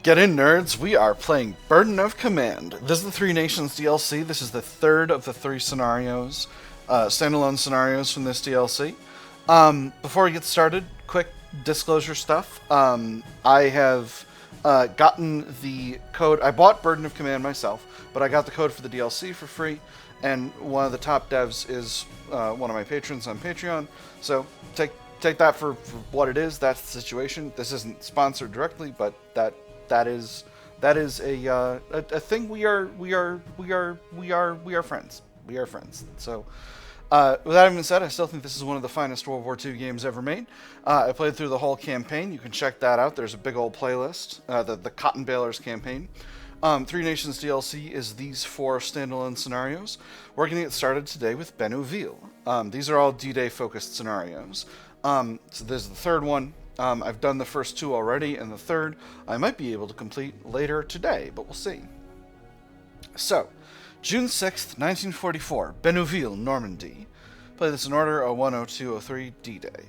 Get in, nerds! We are playing Burden of Command. This is the Three Nations DLC. This is the third of the three scenarios, standalone scenarios from this DLC. Before we get started, quick disclosure stuff. I have gotten the code. I bought Burden of Command myself, but I got the code for the DLC for free, and one of the top devs is one of my patrons on Patreon. So take that for what it is. That's the situation. This isn't sponsored directly, but that is a thing. We are friends. We are friends. So, with that being said, I still think this is one of the finest World War II games ever made. I played through the whole campaign. You can check that out. There's a big old playlist. The Cotton Balers campaign. Three Nations DLC is these four standalone scenarios. We're going to get started today with Benouville. These are all D-Day focused scenarios. So this is the third one. I've done the first two already, and the third I might be able to complete later today, but we'll see. So, June 6th, 1944, Benouville, Normandy. Play this in order: 01, 02, 03, D-Day.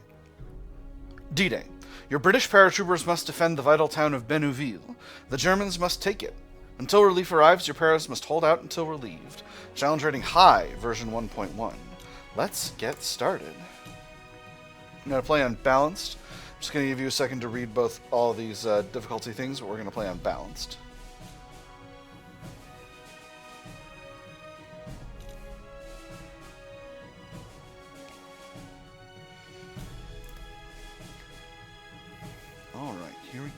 D-Day. Your British paratroopers must defend the vital town of Benouville. The Germans must take it. Until relief arrives, your paras must hold out until relieved. Challenge rating high, version 1.1. Let's get started. I'm going to play on balanced. I'm just going to give you a second to read all of these difficulty things, but we're going to play on balanced. Alright, here we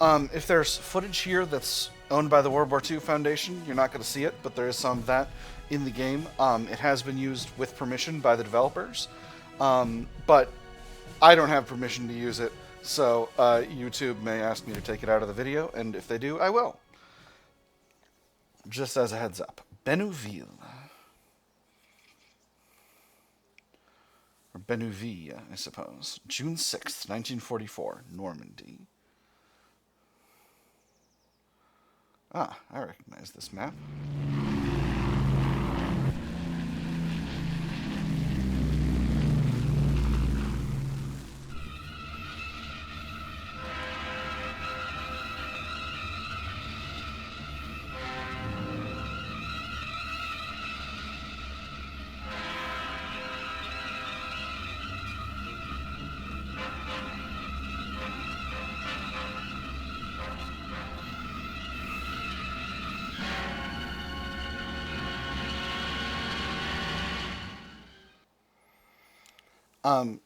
go. If there's footage here that's owned by the World War II Foundation, you're not going to see it, but there is some of that in the game. It has been used with permission by the developers, but I don't have permission to use it, so YouTube may ask me to take it out of the video, and if they do, I will. Just as a heads up. Benouville. Or Benouville, I suppose. June 6th, 1944, Normandy. Ah, I recognize this map.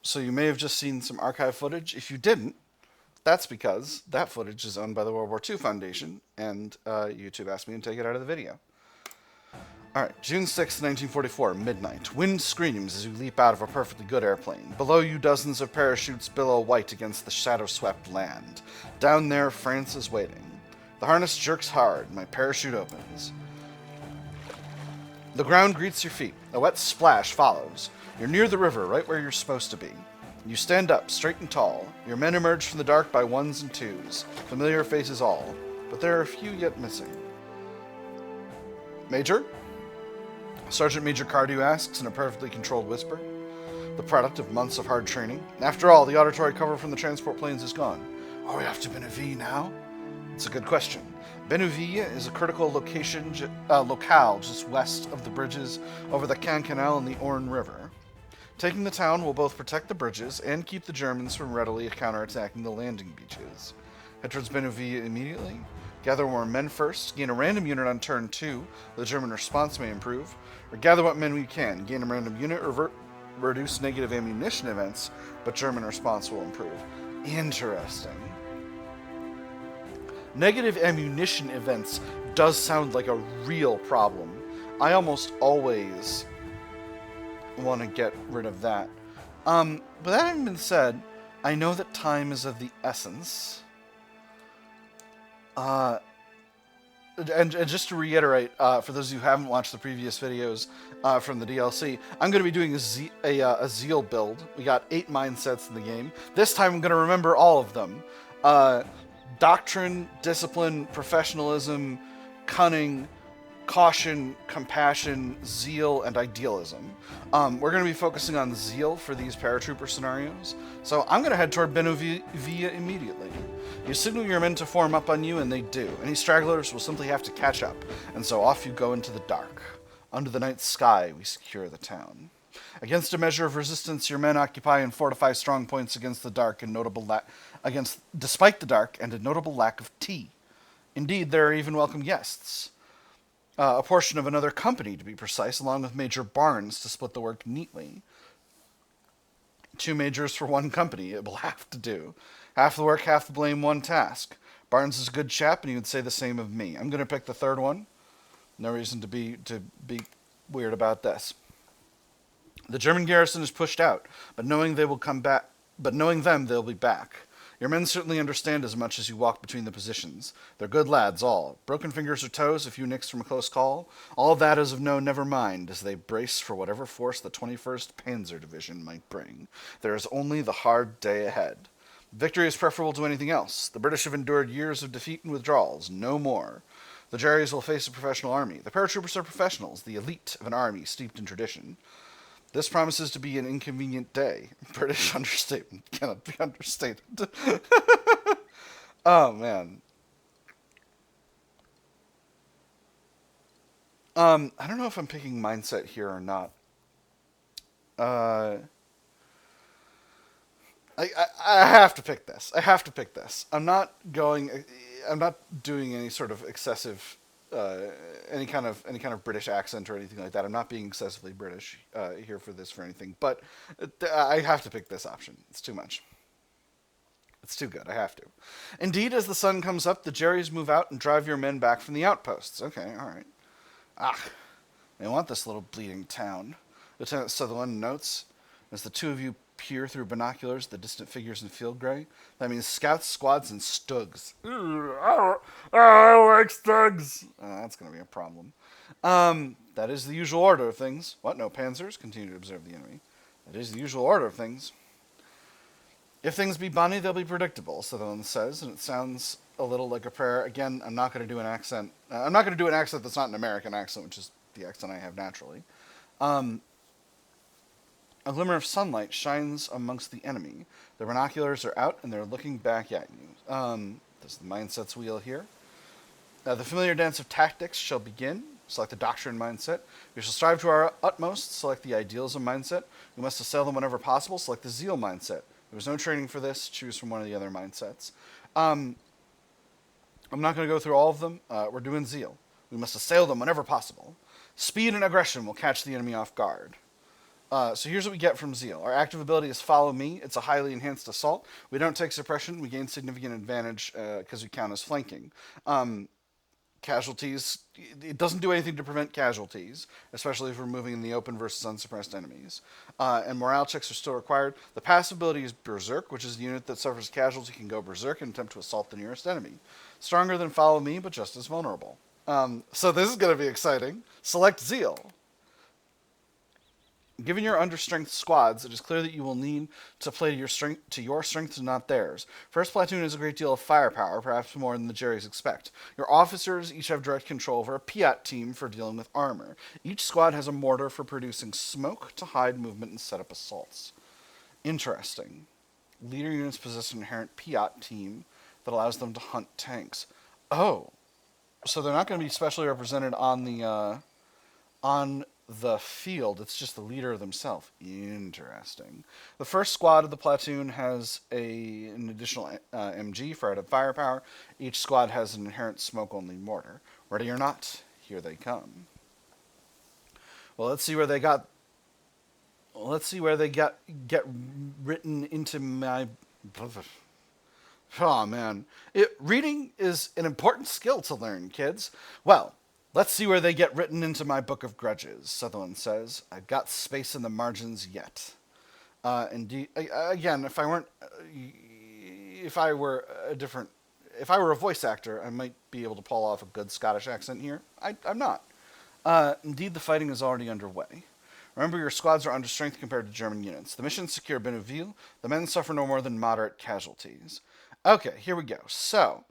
So you may have just seen some archive footage. If you didn't, that's because that footage is owned by the World War II Foundation, and YouTube asked me to take it out of the video. Alright, June 6th, 1944, midnight. Wind screams as you leap out of a perfectly good airplane. Below you, dozens of parachutes billow white against the shadow-swept land. Down there, France is waiting. The harness jerks hard. My parachute opens. The ground greets your feet. A wet splash follows. You're near the river, right where you're supposed to be. You stand up, straight and tall. Your men emerge from the dark by ones and twos. Familiar faces all, but there are a few yet missing. Major? Sergeant Major Cardew asks in a perfectly controlled whisper. The product of months of hard training. After all, the auditory cover from the transport planes is gone. Are we off to Benouville now? It's a good question. Benouville is a critical locale just west of the bridges over the Caen Canal and the Orne River. Taking the town will both protect the bridges and keep the Germans from readily counterattacking the landing beaches. Head towards Benouville immediately. Gather more men first. Gain a random unit on turn 2. The German response may improve. Or gather what men we can. Gain a random unit or reduce negative ammunition events, but German response will improve. Interesting. Negative ammunition events does sound like a real problem. I almost always want to get rid of that. But that having been said, I know that time is of the essence. And just to reiterate, for those of you who haven't watched the previous videos from the DLC, I'm going to be doing a Zeal build. We got 8 mindsets in the game. This time I'm going to remember all of them. Doctrine, discipline, professionalism, cunning, caution, compassion, zeal, and idealism. We're going to be focusing on zeal for these paratrooper scenarios. So I'm going to head toward Benouville immediately. You signal your men to form up on you, and they do. Any stragglers will simply have to catch up, and so off you go into the dark. Under the night sky, we secure the town. Against a measure of resistance, your men occupy and fortify strong points against the dark and despite the dark and a notable lack of tea. Indeed, there are even welcome guests. A portion of another company, to be precise, along with Major Barnes to split the work neatly. 2 majors for 1 company, it will have to do. Half the work, half the blame, 1 task. Barnes is a good chap, and he would say the same of me. I'm going to pick the 3rd one. No reason to be weird about this. The German garrison is pushed out, but knowing them, they'll be back. Your men certainly understand as much as you walk between the positions. They're good lads, all. Broken fingers or toes, a few nicks from a close call. All of that is of no never mind, as they brace for whatever force the 21st Panzer Division might bring. There is only the hard day ahead. Victory is preferable to anything else. The British have endured years of defeat and withdrawals, no more. The Jerrys will face a professional army. The paratroopers are professionals, the elite of an army steeped in tradition. This promises to be an inconvenient day. British understatement cannot be understated. Oh, man. I don't know if I'm picking mindset here or not. I have to pick this. I'm not doing any sort of excessive any kind of British accent or anything like that. I'm not being excessively British here for anything, but I have to pick this option. It's too much. It's too good. I have to. Indeed, as the sun comes up, the Jerrys move out and drive your men back from the outposts. Okay, all right. They want this little bleeding town. Lieutenant Sutherland notes, as the 2 of you peer through binoculars the distant figures in field gray. That means scouts, squads, and stugs. I like stugs. That's going to be a problem. That is the usual order of things. What? No panzers? Continue to observe the enemy. That is the usual order of things. If things be bonny, they'll be predictable, Sutherland says, and it sounds a little like a prayer. Again, I'm not going to do an accent. I'm not going to do an accent that's not an American accent, which is the accent I have naturally. A glimmer of sunlight shines amongst the enemy. The binoculars are out, and they're looking back at you. There's the mindsets wheel here. The familiar dance of tactics shall begin. Select the doctrine mindset. We shall strive to our utmost. Select the idealism mindset. We must assail them whenever possible. Select the zeal mindset. There was no training for this. Choose from one of the other mindsets. I'm not going to go through all of them. We're doing zeal. We must assail them whenever possible. Speed and aggression will catch the enemy off guard. So here's what we get from zeal. Our active ability is follow me. It's a highly enhanced assault. We don't take suppression. We gain significant advantage because we count as flanking. Casualties, it doesn't do anything to prevent casualties, especially if we're moving in the open versus unsuppressed enemies. And morale checks are still required. The passive ability is Berserk, which is the unit that suffers casualty can go Berserk and attempt to assault the nearest enemy. Stronger than Follow Me, but just as vulnerable. So this is going to be exciting. Select Zeal. Given your understrength squads, it is clear that you will need to play to your strengths and not theirs. First platoon has a great deal of firepower, perhaps more than the Jerrys expect. Your officers each have direct control over a PIAT team for dealing with armor. Each squad has a mortar for producing smoke to hide movement and set up assaults. Interesting. Leader units possess an inherent PIAT team that allows them to hunt tanks. Oh, so they're not going to be specially represented on the field. It's just the leader themselves. Interesting. The first squad of the platoon has an additional MG for added firepower. Each squad has an inherent smoke-only mortar. Ready or not, here they come. Well, let's see where they got. Get written into my. Oh man, reading is an important skill to learn, kids. Well. Let's see where they get written into my book of grudges, Sutherland says. I've got space in the margins yet. Indeed, again, if I were a voice actor, I might be able to pull off a good Scottish accent here. I'm not. Indeed, the fighting is already underway. Remember, your squads are under strength compared to German units. The mission secure Benouville. The men suffer no more than moderate casualties. Okay, here we go. So,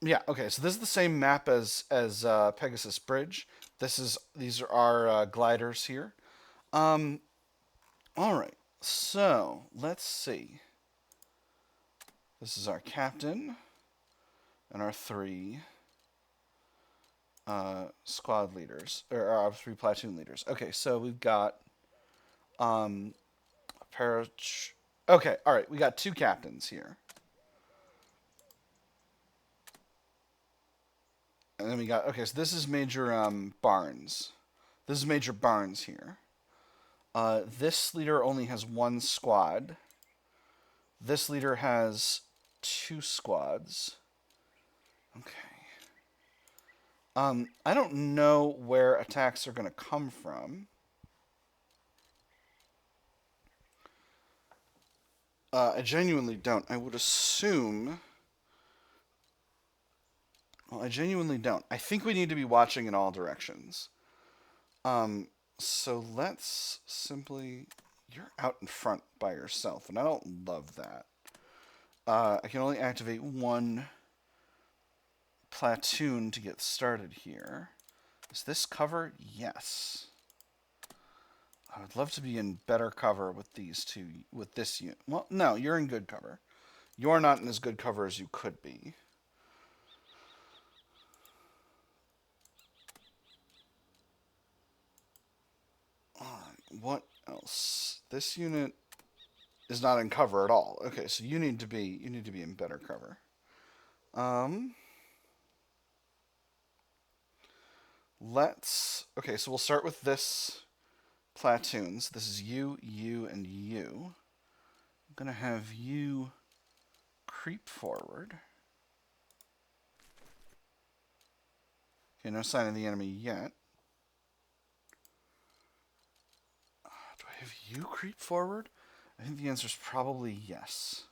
Yeah. Okay. So this is the same map as Pegasus Bridge. These are our gliders here. All right. So let's see. This is our captain and our three squad leaders, or our three platoon leaders. Okay. So we've got a pair of. Okay. All right. We got two captains here. And then we got, okay, so this is Major Barnes. This is Major Barnes here. This leader only has one squad. This leader has two squads. Okay. I don't know where attacks are going to come from. I genuinely don't. I would assume... Well, I genuinely don't. I think we need to be watching in all directions. So let's simply... You're out in front by yourself, and I don't love that. I can only activate one platoon to get started here. Is this cover? Yes. I would love to be in better cover with these two, with this unit. Well, no, you're in good cover. You're not in as good cover as you could be. What else? This unit is not in cover at all. Okay, so you need to be in better cover. Okay, so we'll start with this platoons. This is you, you, and you. I'm gonna have you creep forward. Okay, no sign of the enemy yet. Do I have you creep forward? I think the answer is probably yes.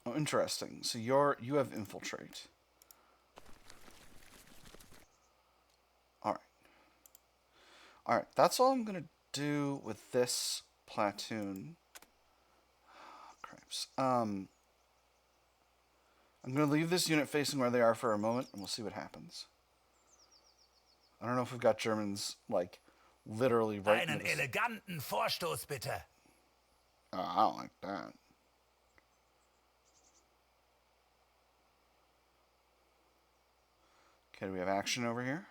Oh, interesting. So you have infiltrate. All right, that's all I'm gonna do with this platoon. Oh, cripes. I'm gonna leave this unit facing where they are for a moment, and we'll see what happens. I don't know if we've got Germans like literally right. Einen eleganten Vorstoß, bitte. Oh, I don't like that. Okay, do we have action over here?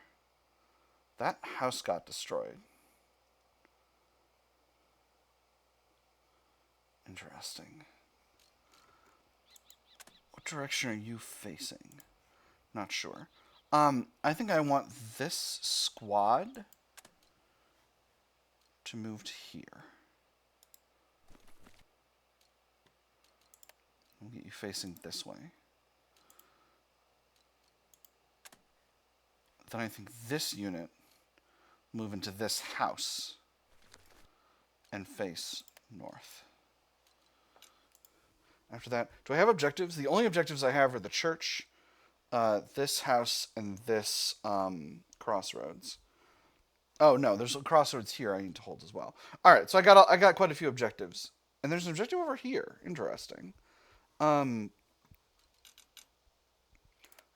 That house got destroyed. Interesting. What direction are you facing? Not sure. I think I want this squad to move to here. We'll get you facing this way. Then I think this unit move into this house and face north. After that, do I have objectives? The only objectives I have are the church, this house, and this crossroads. Oh no, there's a crossroads here I need to hold as well. All right, so I got quite a few objectives, and there's an objective over here. Interesting. I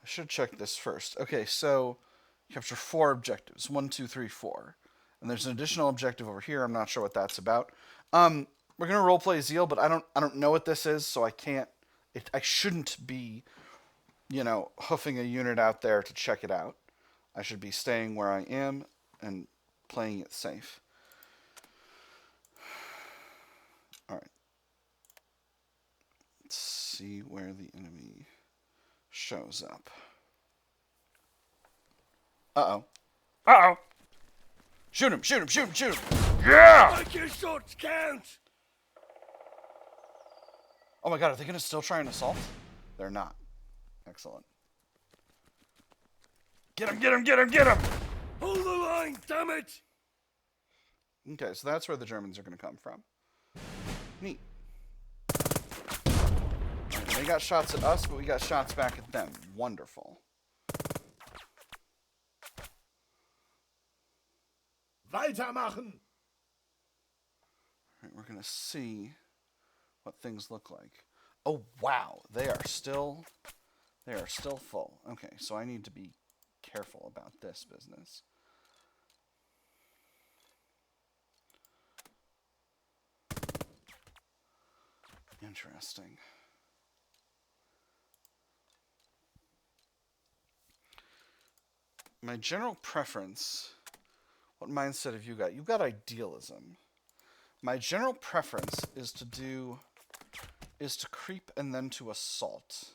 should check this first. Okay, so capture 4 objectives. 1, 2, 3, 4. And there's an additional objective over here. I'm not sure what that's about. We're gonna roleplay Zeal, but I don't know what this is, so I can't. I shouldn't be, hoofing a unit out there to check it out. I should be staying where I am and playing it safe. All right. Let's see where the enemy shows up. Uh-oh. Uh-oh. Shoot him, shoot him, shoot him, shoot him. Yeah! Make your shots count! Oh my god, are they going to still try an assault? They're not. Excellent. Get him, get him, get him, get him! Hold the line, damn it! Okay, so that's where the Germans are going to come from. Neat. They got shots at us, but we got shots back at them. Wonderful. Weitermachen! Alright, we're gonna see what things look like. Oh wow, they are still full. Okay, so I need to be careful about this business. Interesting. My general preference, what mindset have you got? You got idealism. My general preference is to creep and then to assault.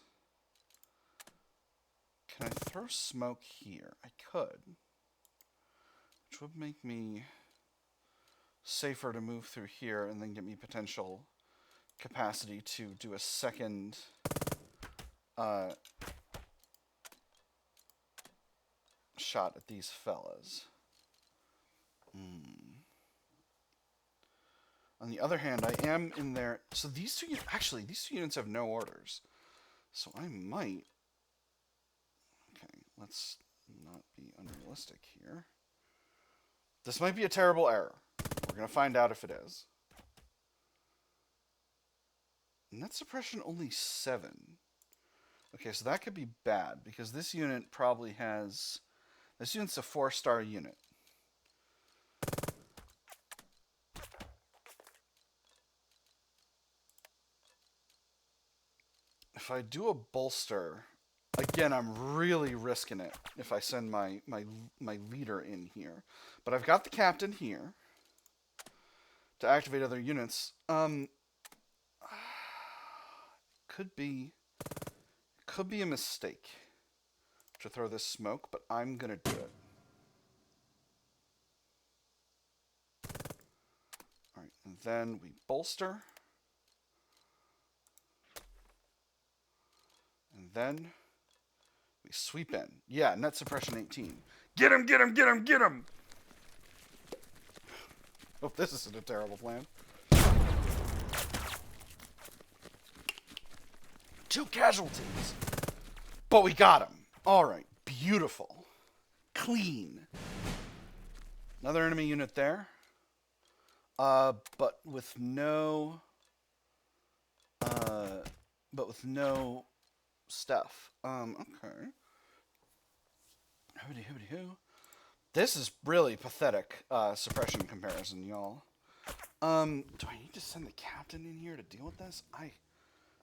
Can I throw smoke here? I could. Which would make me safer to move through here and then give me potential capacity to do a second shot at these fellas. On the other hand, I am in there. So these two units have no orders. So I might. Okay, let's not be unrealistic here. This might be a terrible error. We're going to find out if it is. Net suppression only 7. Okay, so that could be bad because this unit probably has. This unit's a 4-star unit. If I do a bolster, again, I'm really risking it if I send my leader in here. But I've got the captain here to activate other units. Could be a mistake to throw this smoke, but I'm gonna do it. All right, and then we bolster. And then we sweep in. Yeah, net suppression 18. Get him, get him, get him, get him! Hope this isn't a terrible plan. 2 casualties. But we got him. Alright, beautiful. Clean. Another enemy unit there. But with no stuff. Okay. Hoody hoody hoo. This is really pathetic suppression comparison, y'all. Do I need to send the captain in here to deal with this? I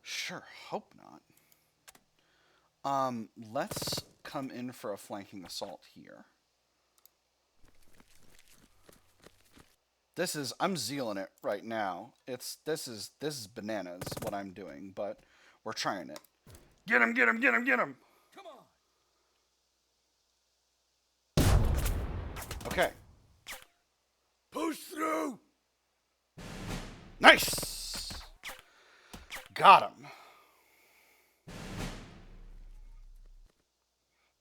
sure hope not. Let's come in for a flanking assault here. I'm zealing it right now. This is bananas what I'm doing, but we're trying it. Get him, get him, get him, get him! Come on! Okay. Push through! Nice! Got him.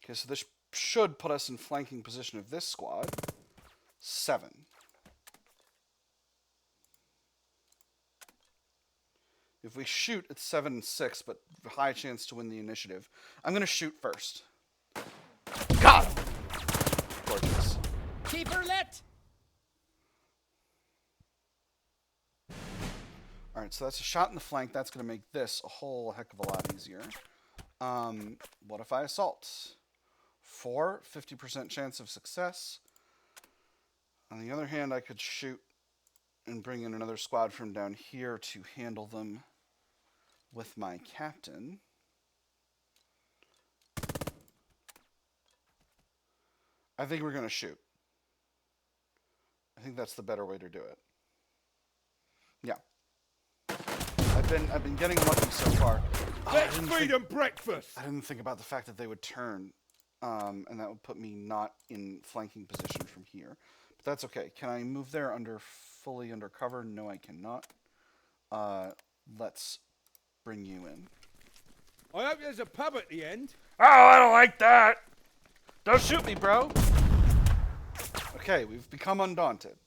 Okay, so this should put us in flanking position of this squad. 7. If we shoot, it's 7 and 6, but high chance to win the initiative. I'm going to shoot first. Got him! Gorgeous. Keep her lit! Alright, so that's a shot in the flank. That's going to make this a whole heck of a lot easier. What if I assault? 4, 50% chance of success. On the other hand, I could shoot and bring in another squad from down here to handle them with my captain. I think we're going to shoot. I think that's the better way to do it. Yeah. I've been getting lucky so far. Let's feed them breakfast! I didn't think about the fact that they would turn, and that would put me not in flanking position from here. But that's okay. Can I move there fully under cover? No, I cannot. Let's bring you in. I hope there's a pub at the end. Oh, I don't like that! Don't shoot me, bro! Okay, we've become undaunted.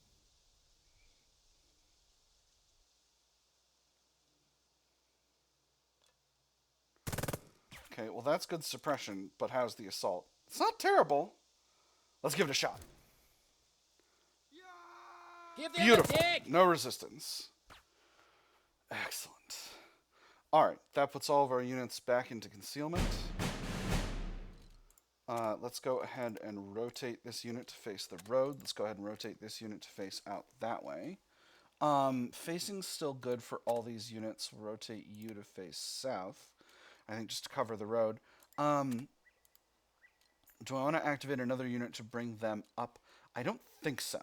Okay, well that's good suppression, but how's the assault? It's not terrible. Let's give it a shot. Beautiful. No resistance. Excellent. Alright, that puts all of our units back into concealment. Let's go ahead and rotate this unit to face the road. Let's go ahead and rotate this unit to face out that way. Facing's still good for all these units. We'll rotate you to face south. I think just to cover the road. Do I want to activate another unit to bring them up? I don't think so.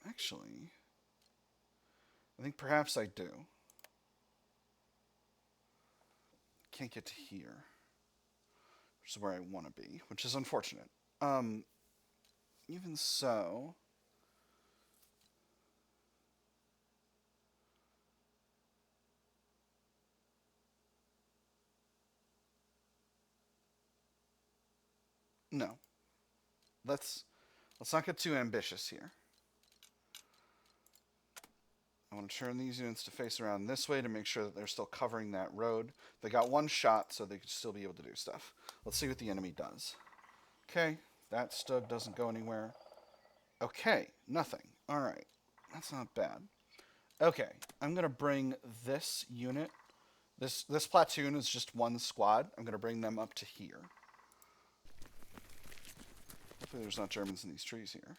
Actually, I think perhaps I do. Can't get to here, which is where I want to be, which is unfortunate. Even so, no. Let's not get too ambitious here. I want to turn these units to face around this way to make sure that they're still covering that road. They got one shot, so they could still be able to do stuff. Let's see what the enemy does. Okay, that stug doesn't go anywhere. Okay, nothing. Alright, that's not bad. Okay, I'm going to bring this unit. This platoon is just one squad. I'm going to bring them up to here. Hopefully there's not Germans in these trees here.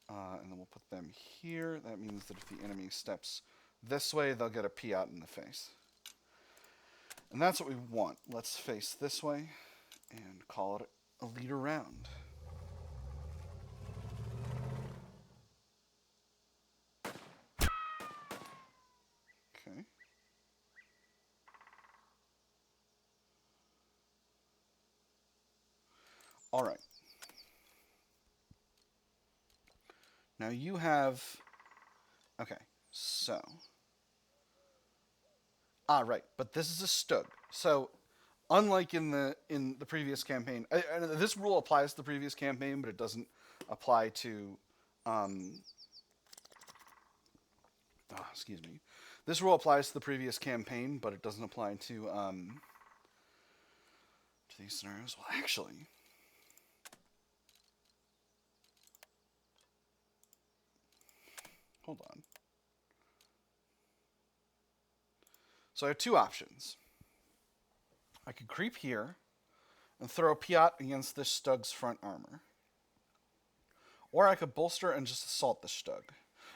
And then we'll put them here. That means that if the enemy steps this way, they'll get a PIAT in the face. And that's what we want. Let's face this way and call it a leader round. Okay. All right. Now you have, okay, so, right, but this is a stug. So, unlike in the previous campaign, this rule applies to the previous campaign, but it doesn't apply to, excuse me. This rule applies to the previous campaign, but it doesn't apply to these scenarios. Well, actually, hold on. So I have two options. I could creep here and throw a PIAT against this stug's front armor. Or I could bolster and just assault the stug.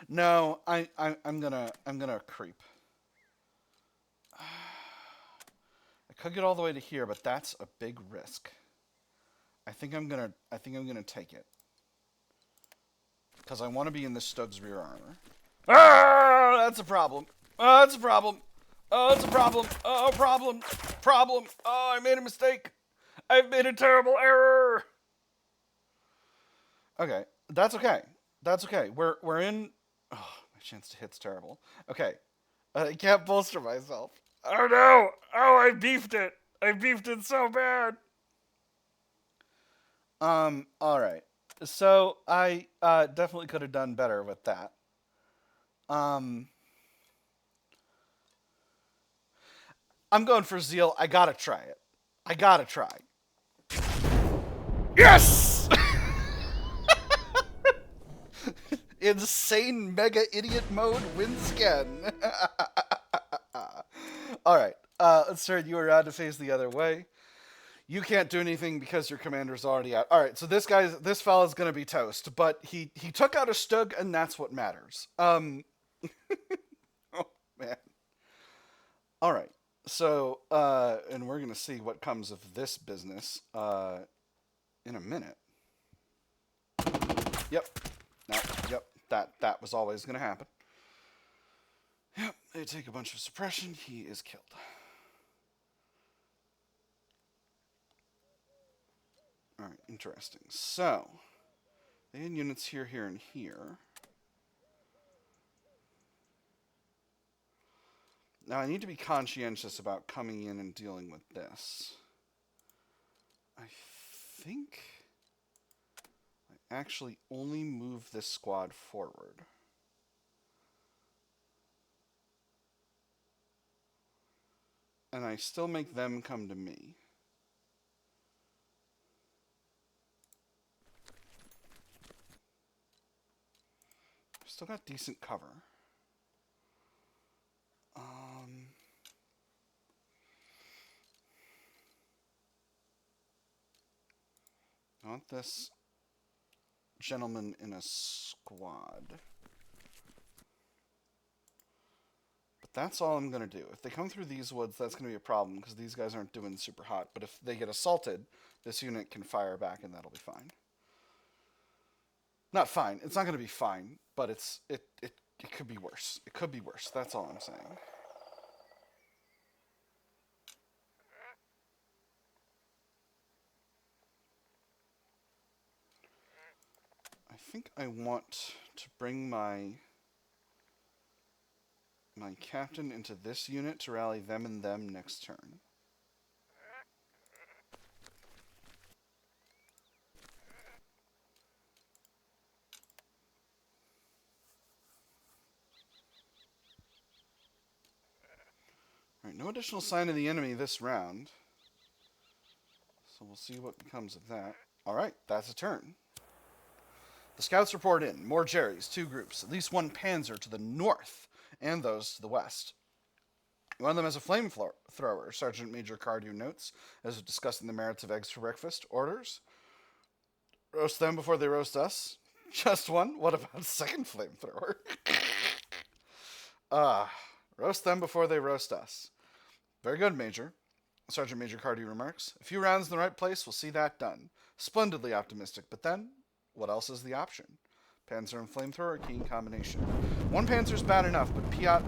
No, I'm gonna creep. I could get all the way to here, but that's a big risk. I think I'm gonna take it. Because I want to be in this stug's rear armor. Ah, that's a problem. Oh, that's a problem. Oh, it's a problem. Oh, problem. Problem. Oh, I made a mistake. I've made a terrible error. Okay, that's okay. That's okay. We're in. Oh, my chance to hit's terrible. Okay, I can't bolster myself. Oh no! Oh, I beefed it. I beefed it so bad. All right. So I definitely could have done better with that. I'm going for zeal. I gotta try it. I gotta try. Yes! Insane mega idiot mode wins again. Alright, let's turn you around to face the other way. You can't do anything because your commander's already out. Alright, so this fella's gonna be toast, but he took out a stug, and that's what matters. Oh, man. Alright, so, and we're gonna see what comes of this business, in a minute. Yep. No, yep. That was always gonna happen. Yep, they take a bunch of suppression, he is killed. Alright, interesting. So, they had units here, here, and here. Now, I need to be conscientious about coming in and dealing with this. I think actually only move this squad forward. And I still make them come to me. Still got decent cover. I want this gentleman in a squad. But that's all I'm going to do. If they come through these woods, that's going to be a problem because these guys aren't doing super hot. But if they get assaulted, this unit can fire back and that'll be fine. Not fine. It's not going to be fine, but it could be worse. It could be worse. That's all I'm saying. I think I want to bring my captain into this unit to rally them and them next turn. Alright, no additional sign of the enemy this round. So we'll see what becomes of that. Alright, that's a turn. The scouts report in. More Jerrys, 2 groups, at least 1 Panzer to the north, and those to the west. One of them has a flamethrower, Sergeant Major Cardew notes, as discussing the merits of eggs for breakfast. Orders. Roast them before they roast us. Just one? What about a second flamethrower? Roast them before they roast us. Very good, Major. Sergeant Major Cardew remarks. A few rounds in the right place, we'll see that done. Splendidly optimistic, but then, what else is the option? Panzer and flamethrower, a keen combination. 1 Panzer's bad enough, but PIAT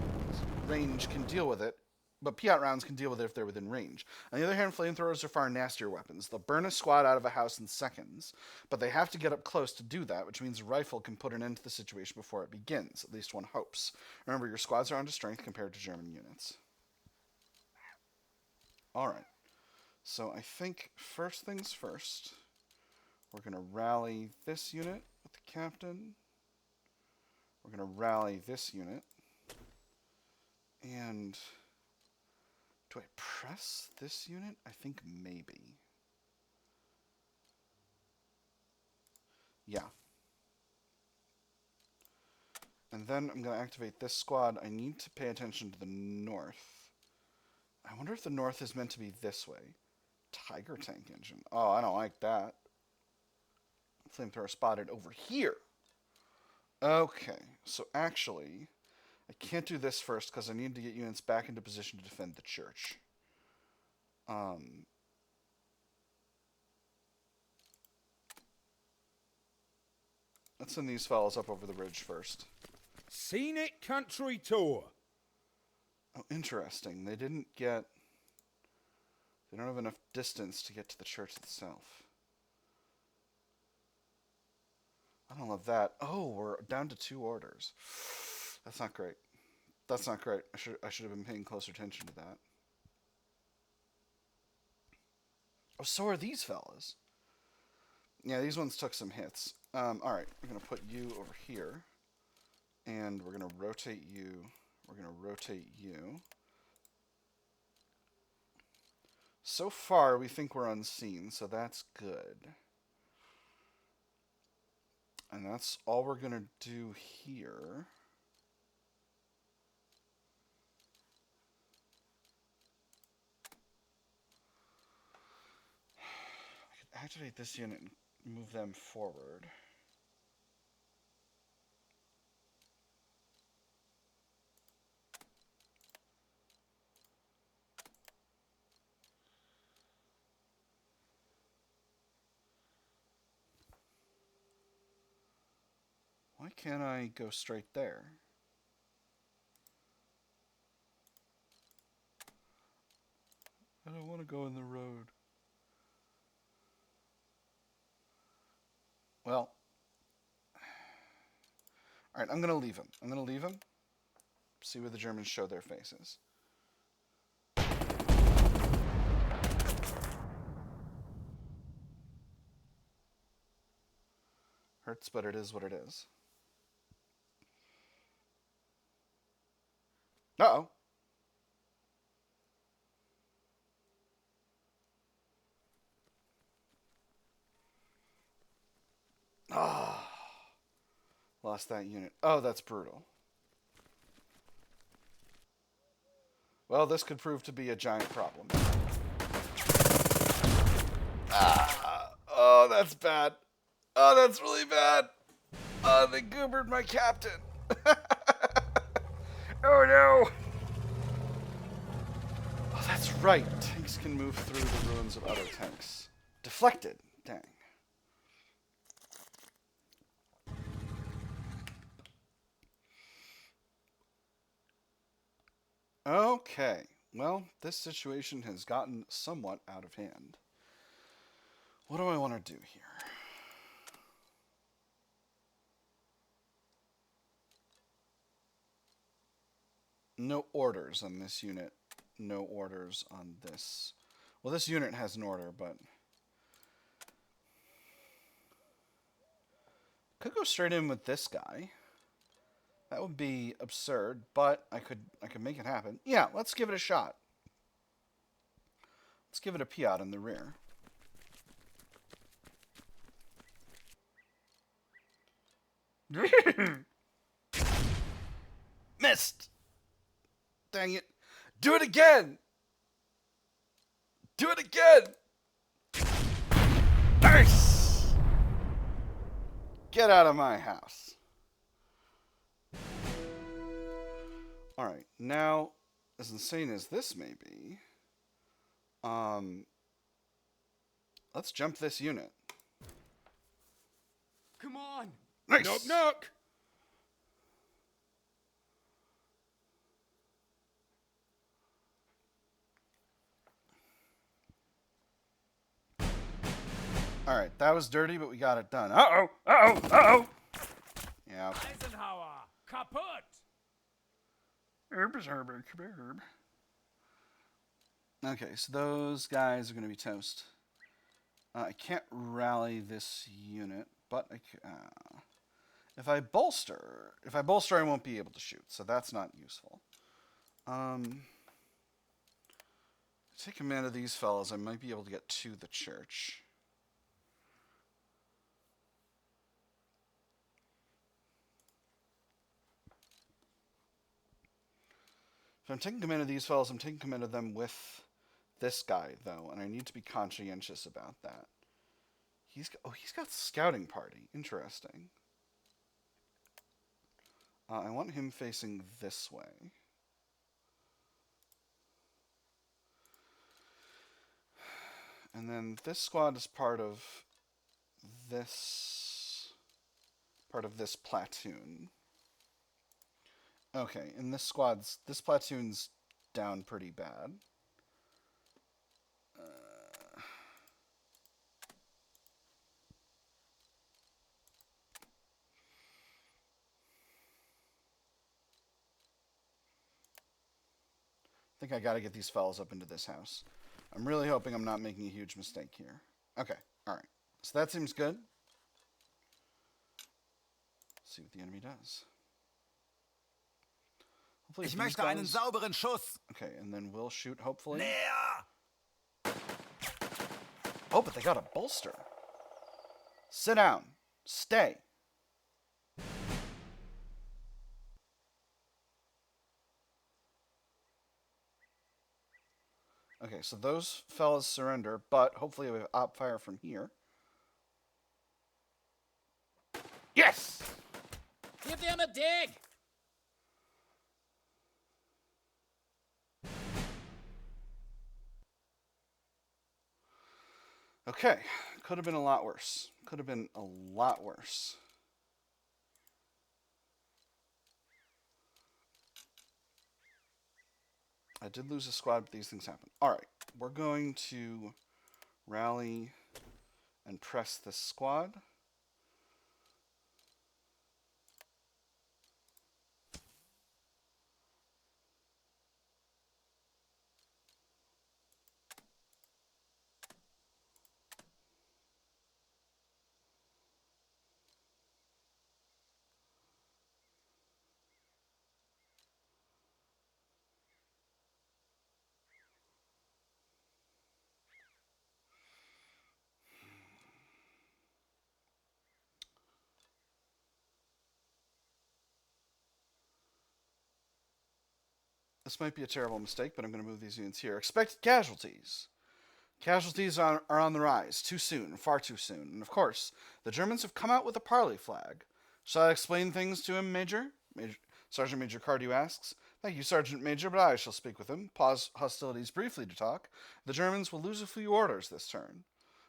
range can deal with it. But PIAT rounds can deal with it if they're within range. On the other hand, flamethrowers are far nastier weapons. They'll burn a squad out of a house in seconds, but they have to get up close to do that, which means a rifle can put an end to the situation before it begins. At least one hopes. Remember, your squads are under strength compared to German units. Alright. So I think first things first, we're going to rally this unit with the captain. We're going to rally this unit. And do I press this unit? I think maybe. Yeah. And then I'm going to activate this squad. I need to pay attention to the north. I wonder if the north is meant to be this way. Tiger tank engine. Oh, I don't like that. Flamethrower spotted over here. Okay, so actually, I can't do this first because I need to get units back into position to defend the church. Let's send these fellas up over the ridge first. Scenic country tour. Oh, interesting. They don't have enough distance to get to the church itself. I don't love that. Oh, we're down to 2 orders. That's not great. That's not great. I should have been paying closer attention to that. Oh, so are these fellas. Yeah, these ones took some hits. Alright, we're going to put you over here. And we're going to rotate you. We're going to rotate you. So far, we think we're unseen, so that's good. And that's all we're going to do here. I could activate this unit and move them forward. Why can't I go straight there? I don't want to go in the road. Well, alright, I'm going to leave him. I'm going to leave him. See where the Germans show their faces. Hurts, but it is what it is. Uh-oh. Ah. Lost that unit. Oh, that's brutal. Well, this could prove to be a giant problem. Oh, that's bad. Oh, that's really bad. Oh, they goobered my captain. Oh, no. Oh, that's right. Tanks can move through the ruins of other tanks. Deflected. Dang. Okay. Well, this situation has gotten somewhat out of hand. What do I want to do here? No orders on this unit. No orders on this. Well, this unit has an order, but could go straight in with this guy. That would be absurd, but I could make it happen. Yeah, let's give it a shot. Let's give it a PIAT in the rear. Missed! Dang it. Do it again! Do it again! Nice! Get out of my house. Alright, now, as insane as this may be, let's jump this unit. Come on! Nice! Knock, knock! Alright, that was dirty, but we got it done. Uh-oh! Uh-oh! Uh-oh! Yeah. Eisenhower! Kaput! Herb. Okay, so those guys are going to be toast. I can't rally this unit, but if I bolster, I won't be able to shoot, so that's not useful. Take command of these fellas. I might be able to get to the church. If I'm taking command of these fellas, I'm taking command of them with this guy, though, and I need to be conscientious about that. He's got scouting party. Interesting. I want him facing this way. And then this squad is part of this platoon. Okay, and this platoon's down pretty bad. I think I gotta get these fellas up into this house. I'm really hoping I'm not making a huge mistake here. Okay, alright. So that seems good. Let's see what the enemy does. Ich möchte einen sauberen Schuss. Okay, and then we'll shoot, hopefully. Näher! Oh, but they got a bolster. Sit down. Stay. Okay, so those fellas surrender, but hopefully we have op fire from here. Yes! Give them a dig! Okay, could have been a lot worse. Could have been a lot worse. I did lose a squad, but these things happen. Alright, we're going to rally and press this squad. This might be a terrible mistake, but I'm going to move these units here. Expected casualties. Casualties are on the rise. Too soon. Far too soon. And of course, the Germans have come out with a parley flag. Shall I explain things to him, Major? Sergeant Major Cardew asks. Thank you, Sergeant Major, but I shall speak with him. Pause hostilities briefly to talk. The Germans will lose a few orders this turn.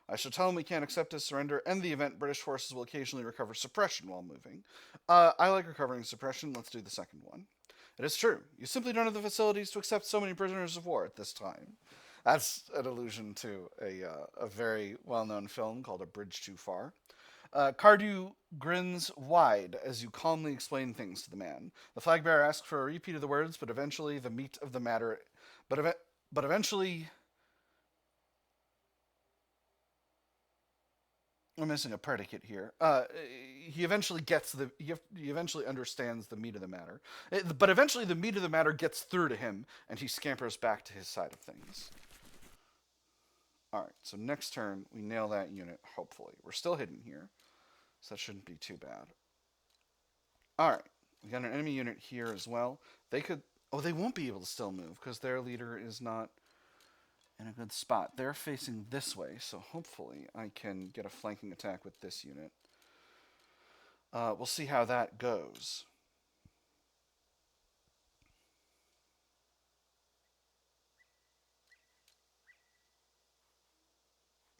I shall tell him we can't accept his surrender, and the event British forces will occasionally recover suppression while moving. I like recovering suppression. Let's do the second one. It is true. You simply don't have the facilities to accept so many prisoners of war at this time. That's an allusion to a very well-known film called A Bridge Too Far. Cardew grins wide as you calmly explain things to the man. The flag bearer asks for a repeat of the words, but eventually the meat of the matter... But eventually... I'm missing a predicate here. He eventually gets he eventually understands the meat of the matter. But eventually the meat of the matter gets through to him, and he scampers back to his side of things. Alright, so next turn, we nail that unit, hopefully. We're still hidden here, so that shouldn't be too bad. Alright, we got an enemy unit here as well. They could... Oh, they won't be able to still move, because their leader is not in a good spot. They're facing this way, so hopefully I can get a flanking attack with this unit. We'll see how that goes.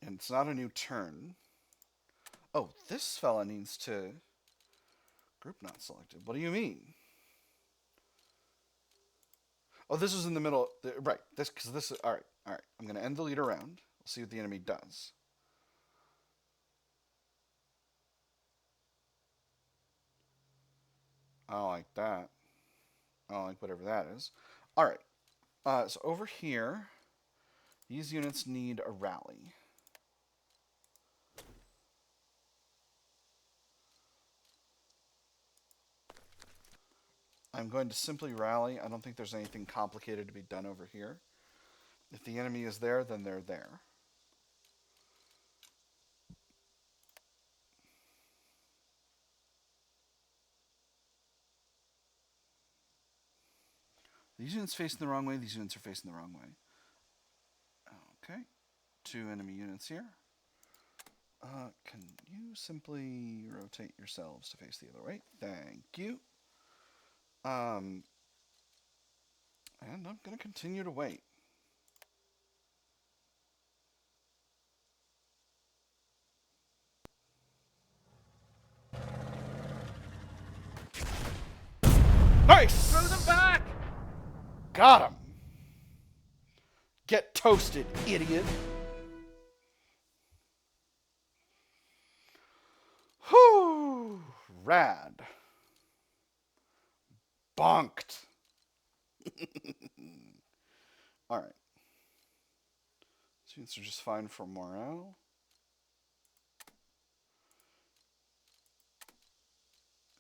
And it's not a new turn. Oh, this fella needs to... Group not selected. What do you mean? Oh, this is in the middle. Right. Because this is... Alright. Alright. I'm going to end the lead around. We'll see what the enemy does. I don't like that. I don't like whatever that is. Alright. So over here, these units need a rally. I'm going to simply rally. I don't think there's anything complicated to be done over here. If the enemy is there, then they're there. These units facing the wrong way. These units are facing the wrong way. Okay. 2 enemy units here. Can you simply rotate yourselves to face the other way? Thank you. And I'm going to continue to wait. Nice! Throw them back! Got him! Get toasted, idiot! Whew! Rad. Bonked. Alright. These units are just fine for morale.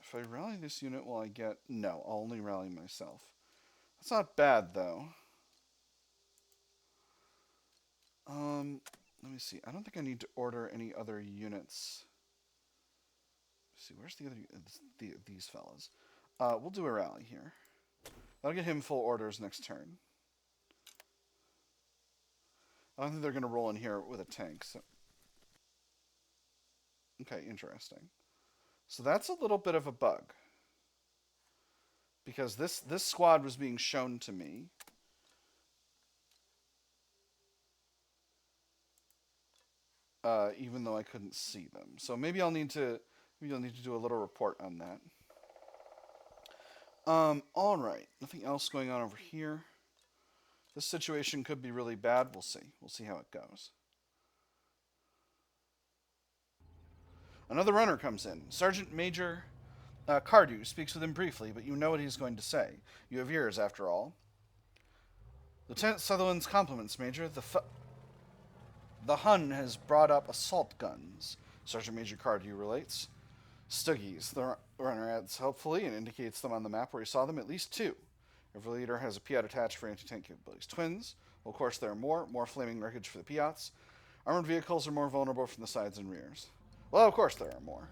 If I rally this unit, will I get... No, I'll only rally myself. That's not bad, though. Let me see. I don't think I need to order any other units. Let's see, where's the other... these fellas. We'll do a rally here. That'll get him full orders next turn. I don't think they're going to roll in here with a tank. So. Okay, interesting. So that's a little bit of a bug. Because this squad was being shown to me. Even though I couldn't see them. So maybe I'll need to do a little report on that. Alright. Nothing else going on over here. This situation could be really bad. We'll see. We'll see how it goes. Another runner comes in. Sergeant Major Cardew speaks with him briefly, but you know what he's going to say. You have ears, after all. Lieutenant Sutherland's compliments, Major. The Hun has brought up assault guns, Sergeant Major Cardew relates. Stuggies, the runner adds helpfully and indicates them on the map where he saw them, at least 2. Every leader has a PIAT attached for anti-tank capabilities. Twins, well, of course there are more flaming wreckage for the PIATs. Armored vehicles are more vulnerable from the sides and rears. Well, of course there are more.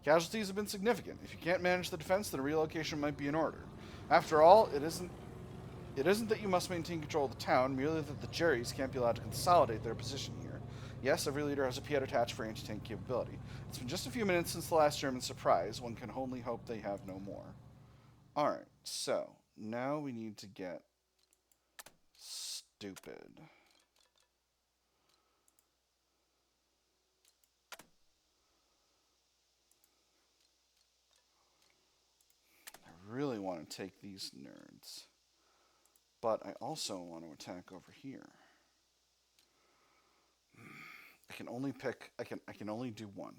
Casualties have been significant. If you can't manage the defense, then a relocation might be in order. After all, it isn't It isn't that you must maintain control of the town, merely that the Jerrys can't be allowed to consolidate their position here. Yes, every leader has a PIAT attached for anti-tank capability. It's been just a few minutes since the last German surprise. One can only hope they have no more. Alright, so now we need to get stupid. I really want to take these nerds. But I also want to attack over here. I can only pick, I can only do one.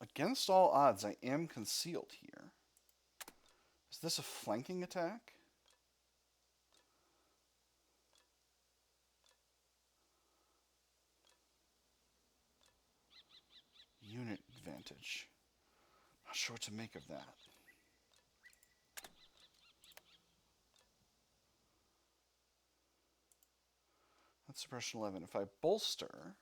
Against all odds, I am concealed here. Is this a flanking attack? Unit advantage. Not sure what to make of that. That's suppression 11. If I bolster,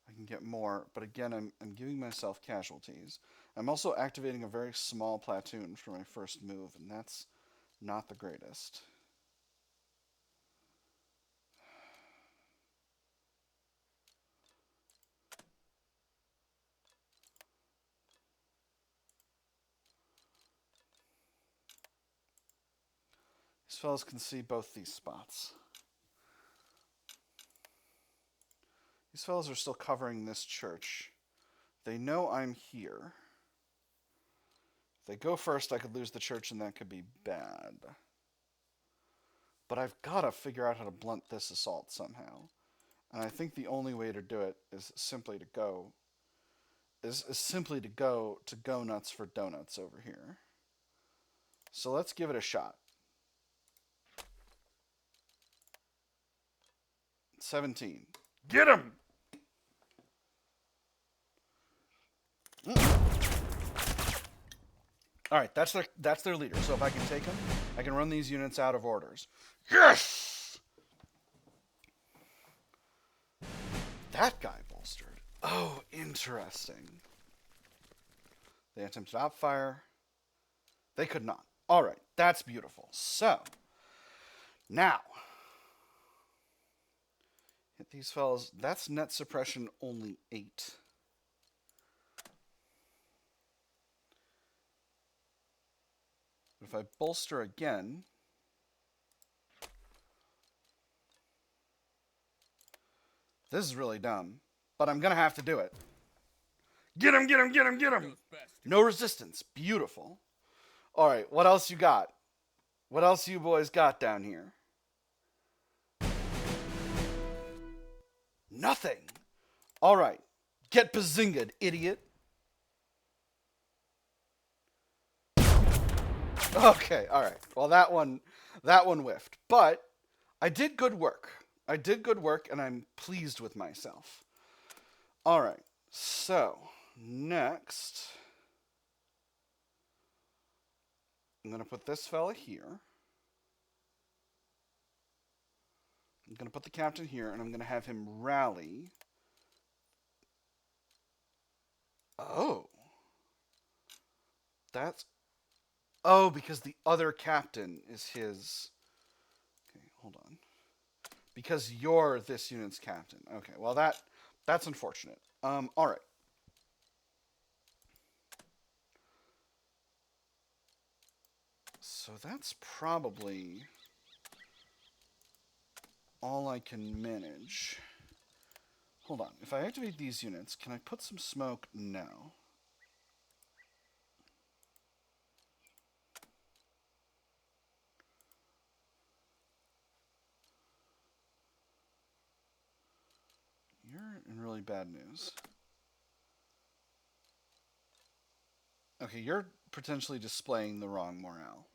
I can get more, but again, I'm giving myself casualties. I'm also activating a very small platoon for my first move, and that's not the greatest. These fellows can see both these spots. These fellows are still covering this church. They know I'm here. If they go first, I could lose the church, and that could be bad. But I've got to figure out how to blunt this assault somehow. And I think the only way to do it is simply to go to go nuts for donuts over here. So let's give it a shot. 17. Get him! All right, that's their leader. So if I can take him, I can run these units out of orders. Yes! That guy bolstered. Oh, interesting. They attempted outfire. They could not. All right, that's beautiful. So, now, hit these fellas. That's net suppression only 8. But if I bolster again, this is really dumb, but I'm going to have to do it. Get him, get him, get him, get him. No resistance. Beautiful. All right, what else you got? What else you boys got down here? Nothing. All right. Get bazinged, idiot. Okay, all right. Well, that one whiffed. But I did good work. I did good work, and I'm pleased with myself. All right. So, next, I'm going to put this fella here. I'm going to put the captain here, and I'm going to have him rally. Oh. That's... Oh, because the other captain is his... Okay, hold on. Because you're this unit's captain. Okay, well, that's unfortunate. All right. So that's probably all I can manage. Hold on. If I activate these units, can I put some smoke? No. You're in really bad news. Okay, you're potentially displaying the wrong morale.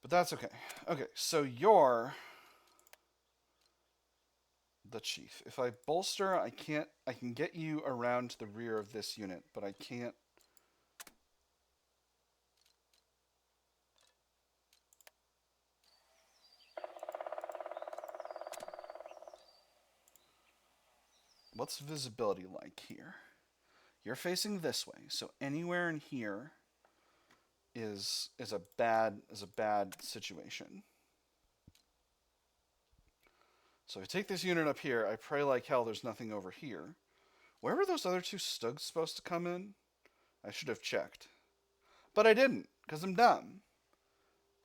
But that's okay. Okay, so you're the chief. If I bolster, I can get you around to the rear of this unit, but I can't. what's visibility like here? You're facing this way, so anywhere in here is a bad situation. So if I take this unit up here, I pray like hell there's nothing over here. Where were those other two stugs supposed to come in? I should have checked. But I didn't, because I'm dumb.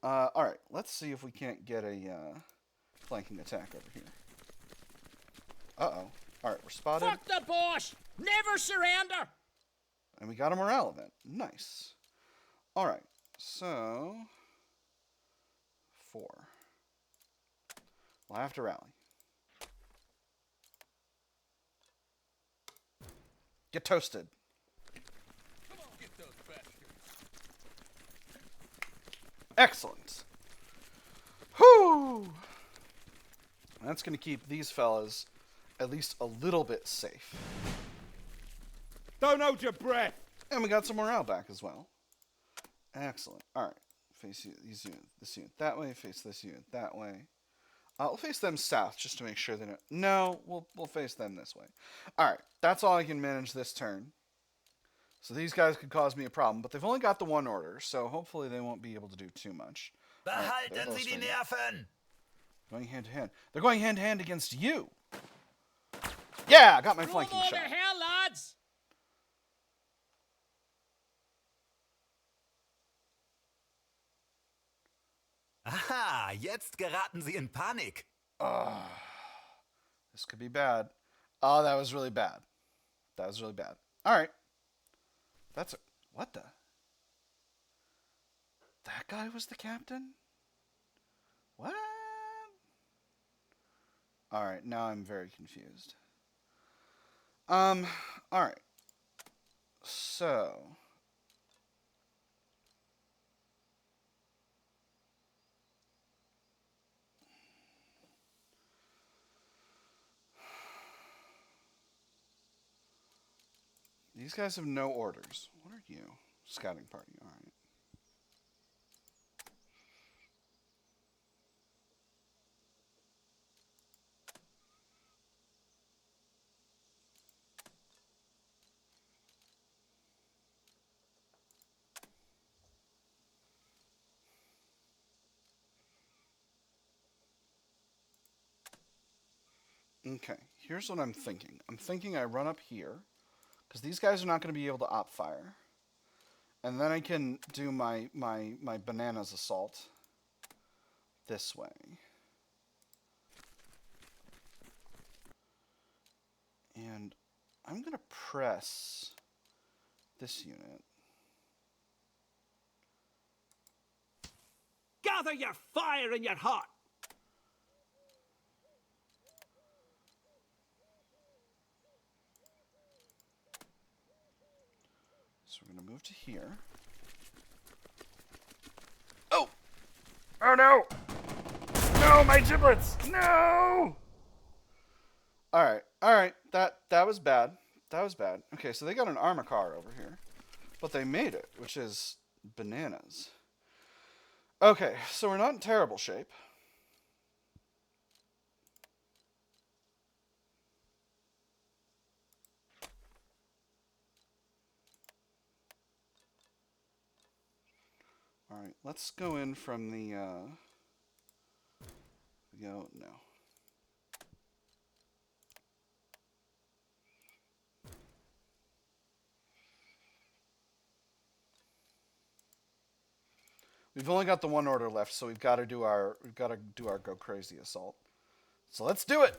Alright, let's see if we can't get a flanking attack over here. Uh-oh. Alright, we're spotted. Fuck the Bosch! Never surrender! And we got a morale event. Nice. Alright, so... 4. We'll have to rally. Get toasted. Come on, get those bastards. Excellent. Whew! That's going to keep these fellas at least a little bit safe. Don't hold your breath. And we got some morale back as well. Excellent. Alright. Face this unit that way. Face this unit that way. We'll face them south just to make sure they don't... No, we'll face them this way. Alright, that's all I can manage this turn. So these guys could cause me a problem, but they've only got the one order, so hopefully they won't be able to do too much. Behalten Sie die Nerven! Going hand to hand. They're going hand to hand against you! Yeah, I got my Room flanking over shot. here, lads! Aha, jetzt geraten Sie in Panik. This could be bad. Oh, that was really bad. That was really bad. Alright. That's a... What the? That guy was the captain? What? Alright, now I'm very confused. Alright. So... These guys have no orders. What are you? Scouting party, alright. Okay, here's what I'm thinking. I'm thinking I run up here, because these guys are not going to be able to op fire. And then I can do my bananas assault this way. And I'm going to press this unit. Gather your fire and your heart. So we're going to move to here. Oh! Oh no! No, my giblets! No! Alright, alright. That was bad. That was bad. Okay, so they got an armor car over here. But they made it, which is bananas. Okay, so we're not in terrible shape. Alright, let's go in from the, no. We've only got the one order left, so we've got to do our go crazy assault. So let's do it.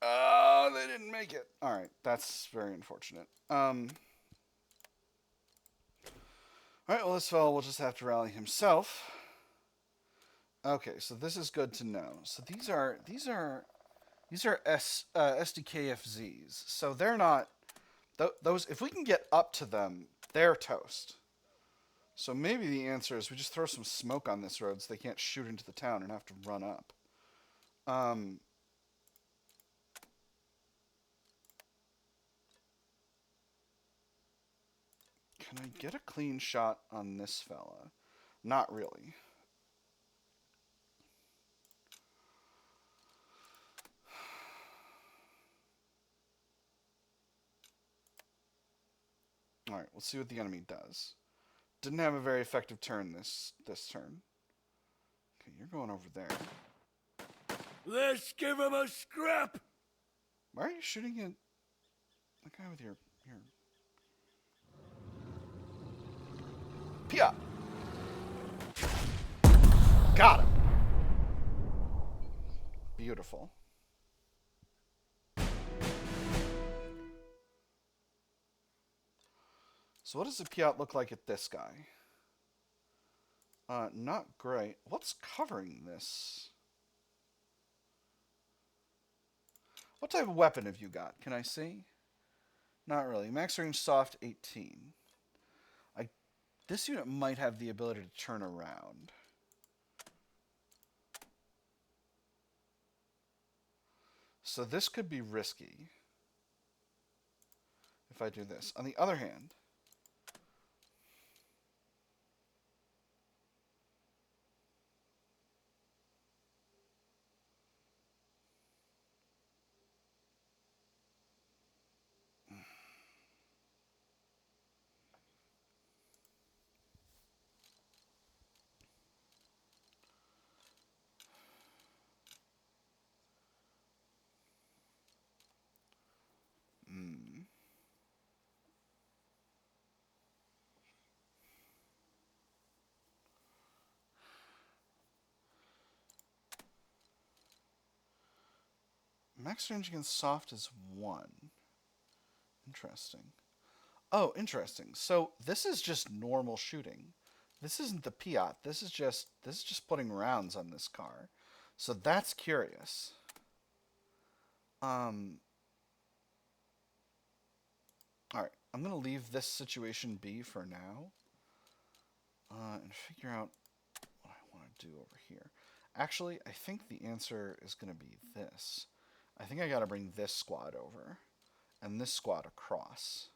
Oh, they didn't make it. All right, that's very unfortunate. All right, well, this fellow will just have to rally himself. Okay, so this is good to know. So these are SDKFZs. So they're not those. If we can get up to them, they're toast. So maybe the answer is we just throw some smoke on this road so they can't shoot into the town and have to run up. Can I get a clean shot on this fella? Not really. Alright, let's see what the enemy does. Didn't have a very effective turn this turn. Okay, you're going over there. Let's give him a scrap! Why are you shooting at the guy with your... PIAT! Got him! Beautiful. So what does the PIAT look like at this guy? Not great. What's covering this? What type of weapon have you got? Can I see? Not really. Max range soft 18. This unit might have the ability to turn around. So this could be risky if I do this. On the other hand, max range against soft is 1. Interesting. Oh, interesting. So this is just normal shooting. This isn't the PIAT. This is just putting rounds on this car. So that's curious. Alright, I'm going to leave this situation be for now. And figure out what I want to do over here. Actually, I think the answer is going to be this. I think I got to bring this squad over. And this squad across.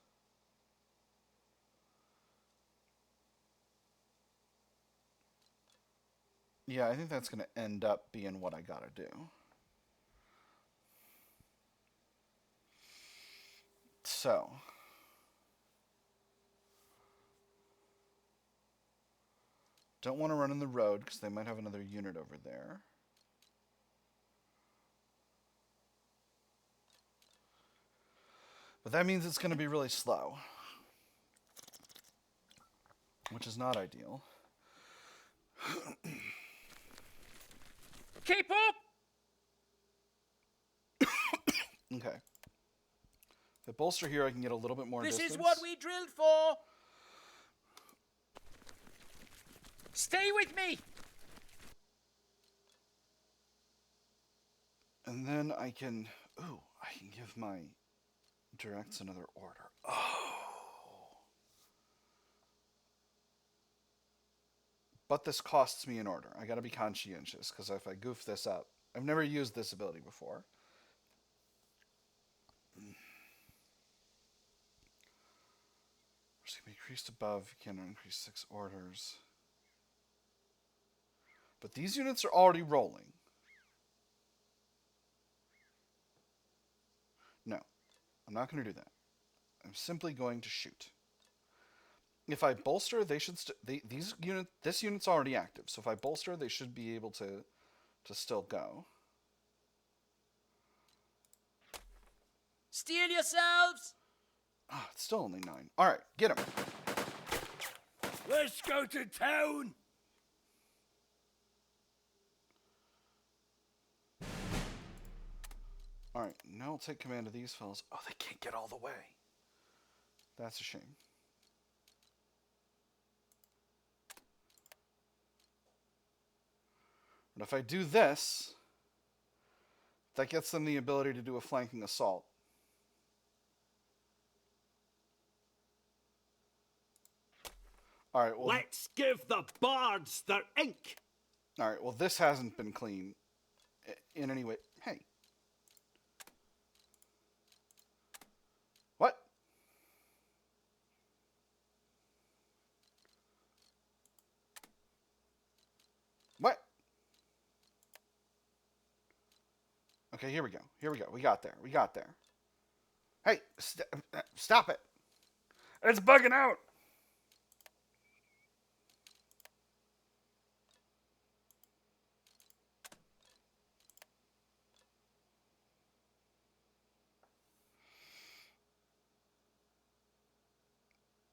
Yeah, I think that's going to end up being what I got to do. So. Don't want to run in the road because they might have another unit over there. But that means it's going to be really slow. Which is not ideal. Keep up! Okay. If I bolster here, I can get a little bit more distance. This is what we drilled for! Stay with me! And then I can... Ooh, I can give my directs another order. Oh. But this costs me an order. I gotta be conscientious, because if I goof this up... I've never used this ability before. It's gonna be increased above. You can't increase 6 orders. But these units are already rolling. No, I'm not going to do that. I'm simply going to shoot. If I bolster, they should. This unit's already active. So if I bolster, they should be able to still go. Steel yourselves! Ah, it's still only 9. All right, get him. Let's go to town! Alright, now I'll take command of these fellas. Oh, they can't get all the way. That's a shame. But if I do this, that gets them the ability to do a flanking assault. Alright, well... Let's give the bards their ink! Alright, well this hasn't been clean in any way. Hey. What? What? Okay, here we go. Here we go. We got there. We got there. Hey, stop it. It's bugging out.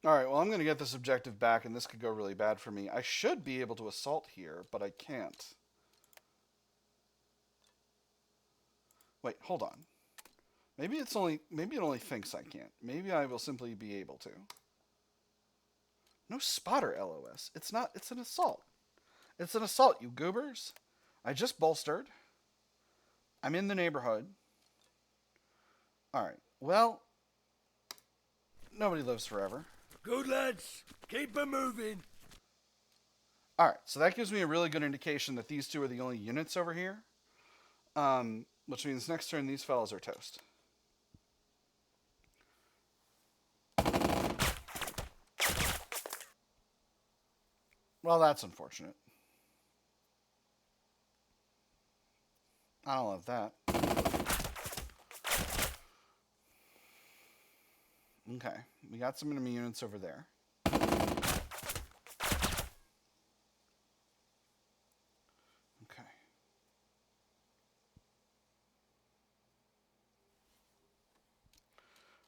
Alright, well, I'm going to get this objective back, and this could go really bad for me. I should be able to assault here, but I can't. Wait, hold on. Maybe it only thinks I can't. Maybe I will simply be able to. No spotter, LOS. It's an assault. It's an assault, you goobers. I just bolstered. I'm in the neighborhood. Alright, well, nobody lives forever. Good lads, keep 'em moving. Alright, so that gives me a really good indication that these two are the only units over here. Which means next turn these fellas are toast. Well, that's unfortunate. I don't love that. Okay, we got some enemy units over there. Okay.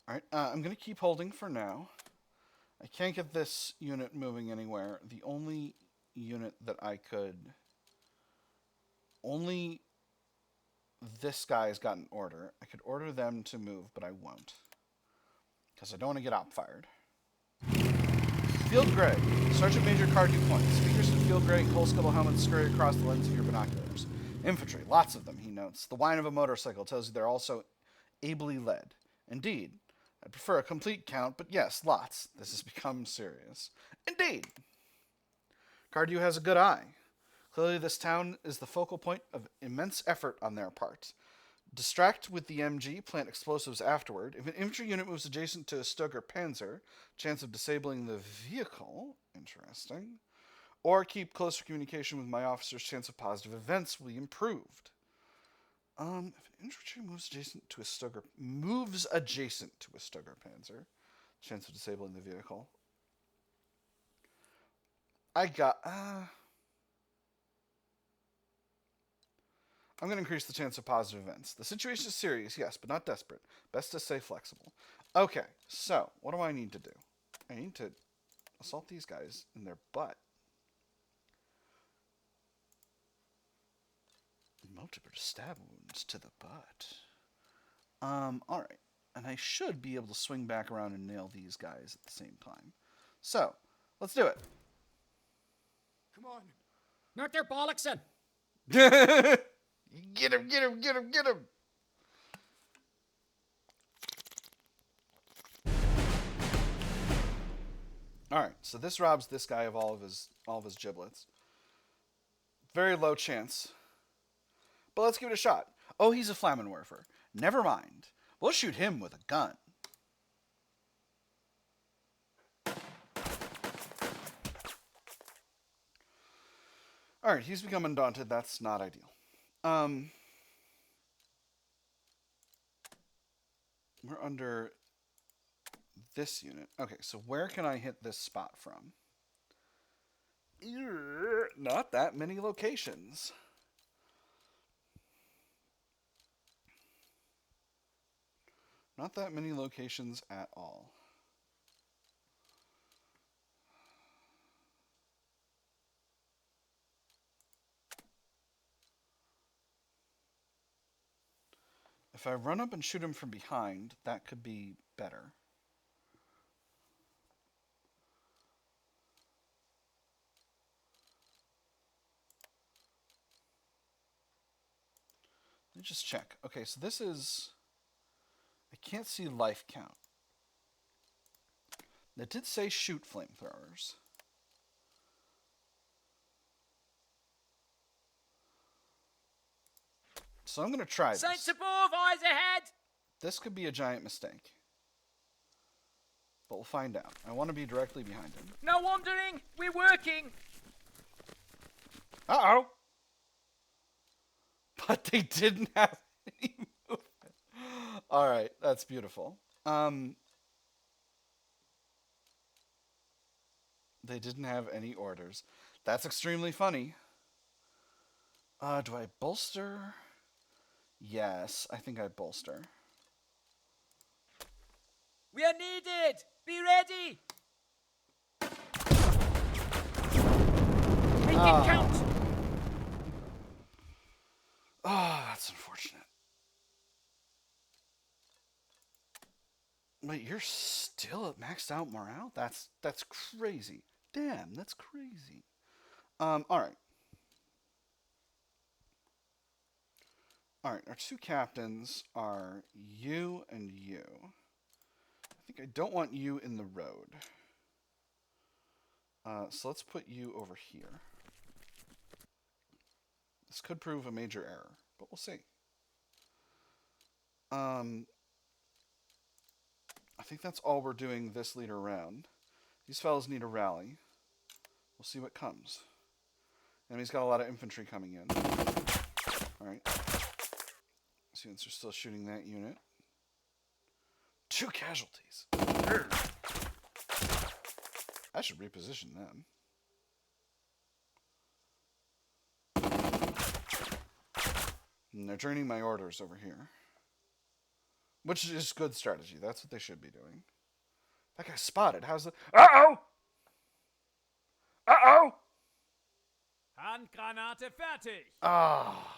Alright, I'm going to keep holding for now. I can't get this unit moving anywhere. The only unit that I could... Only this guy's got an order. I could order them to move, but I won't. Because I don't want to get op-fired. Field gray. Sergeant Major Card 2 points. Speakers in field gray and coal scuttle helmets scurry across the lens of your binoculars. Infantry. Lots of them, he notes. The whine of a motorcycle tells you they're also ably led. Indeed. I'd prefer a complete count, but yes, lots. This has become serious. Indeed. Cardew has a good eye. Clearly this town is the focal point of immense effort on their part. Distract with the MG, plant explosives afterward. If an infantry unit moves adjacent to a Stug or Panzer, chance of disabling the vehicle, interesting, or keep closer communication with my officers, chance of positive events will be improved. If an infantry moves adjacent to a Stug or Panzer, chance of disabling the vehicle. I'm going to increase the chance of positive events. The situation is serious, yes, but not desperate. Best to stay flexible. Okay, so what do I need to do? I need to assault these guys in their butt. Multiple stab wounds to the butt. Alright. And I should be able to swing back around and nail these guys at the same time. So, let's do it. Come on. Knock their bollocks in. Get him, get him, get him, get him! Alright, so this robs this guy of all of his giblets. Very low chance. But let's give it a shot. Oh, he's a Flammenwerfer. Never mind. We'll shoot him with a gun. Alright, he's become undaunted. That's not ideal. We're under this unit. Okay, so where can I hit this spot from? Not that many locations. Not that many locations at all. If I run up and shoot him from behind, that could be better. Let me just check. Okay, so this is... I can't see life count. It did say shoot flamethrowers. So I'm going to try this. Saints above, eyes ahead. This could be a giant mistake. But we'll find out. I want to be directly behind him. No wandering. We're working. Uh-oh. But they didn't have any movement. Alright, that's beautiful. They didn't have any orders. That's extremely funny. Do I bolster? Yes, I think I bolster. We are needed! Be ready! Make it count! Oh, that's unfortunate. Wait, you're still at maxed out morale? That's crazy. Damn, that's crazy. Alright. Alright, our two captains are you and you. I think I don't want you in the road. So let's put you over here. This could prove a major error, but we'll see. I think that's all we're doing this leader round. These fellas need a rally. We'll see what comes. Enemy's got a lot of infantry coming in. Alright. Students are still shooting that unit. 2 casualties. I should reposition them. And they're draining my orders over here. Which is good strategy. That's what they should be doing. That guy spotted. How's the... Uh-oh! Uh-oh! Handgranate fertig! Ah.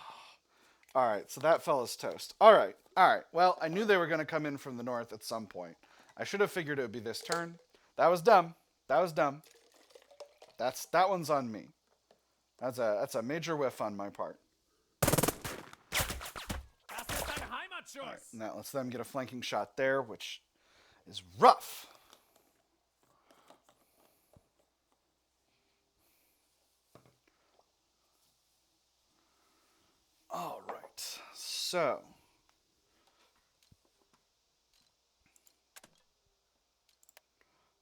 Alright, so that fella's toast. Alright, alright. Well, I knew they were going to come in from the north at some point. I should have figured it would be this turn. That was dumb. That was dumb. That one's on me. That's a major whiff on my part. Right, now let's them get a flanking shot there, which is rough. All right, so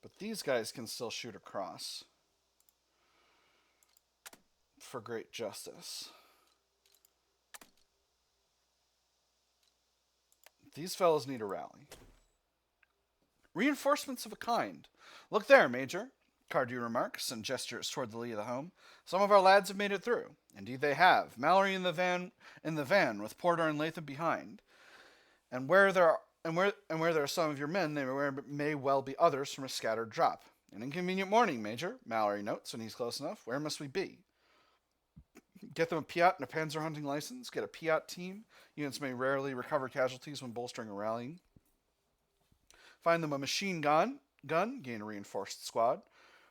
but these guys can still shoot across for great justice. These fellows need a rally. Reinforcements of a kind. Look there, Major. Cardew remarks and gestures toward the lee of the home. Some of our lads have made it through. Indeed they have. Mallory in the van with Porter and Latham behind. And where there are some of your men, there may well be others from a scattered drop. An inconvenient morning, Major, Mallory notes when he's close enough. Where must we be? Get them a PIAT and a panzer hunting license. Get a PIAT team. Units may rarely recover casualties when bolstering or rallying. Find them a machine gun. Gain a reinforced squad.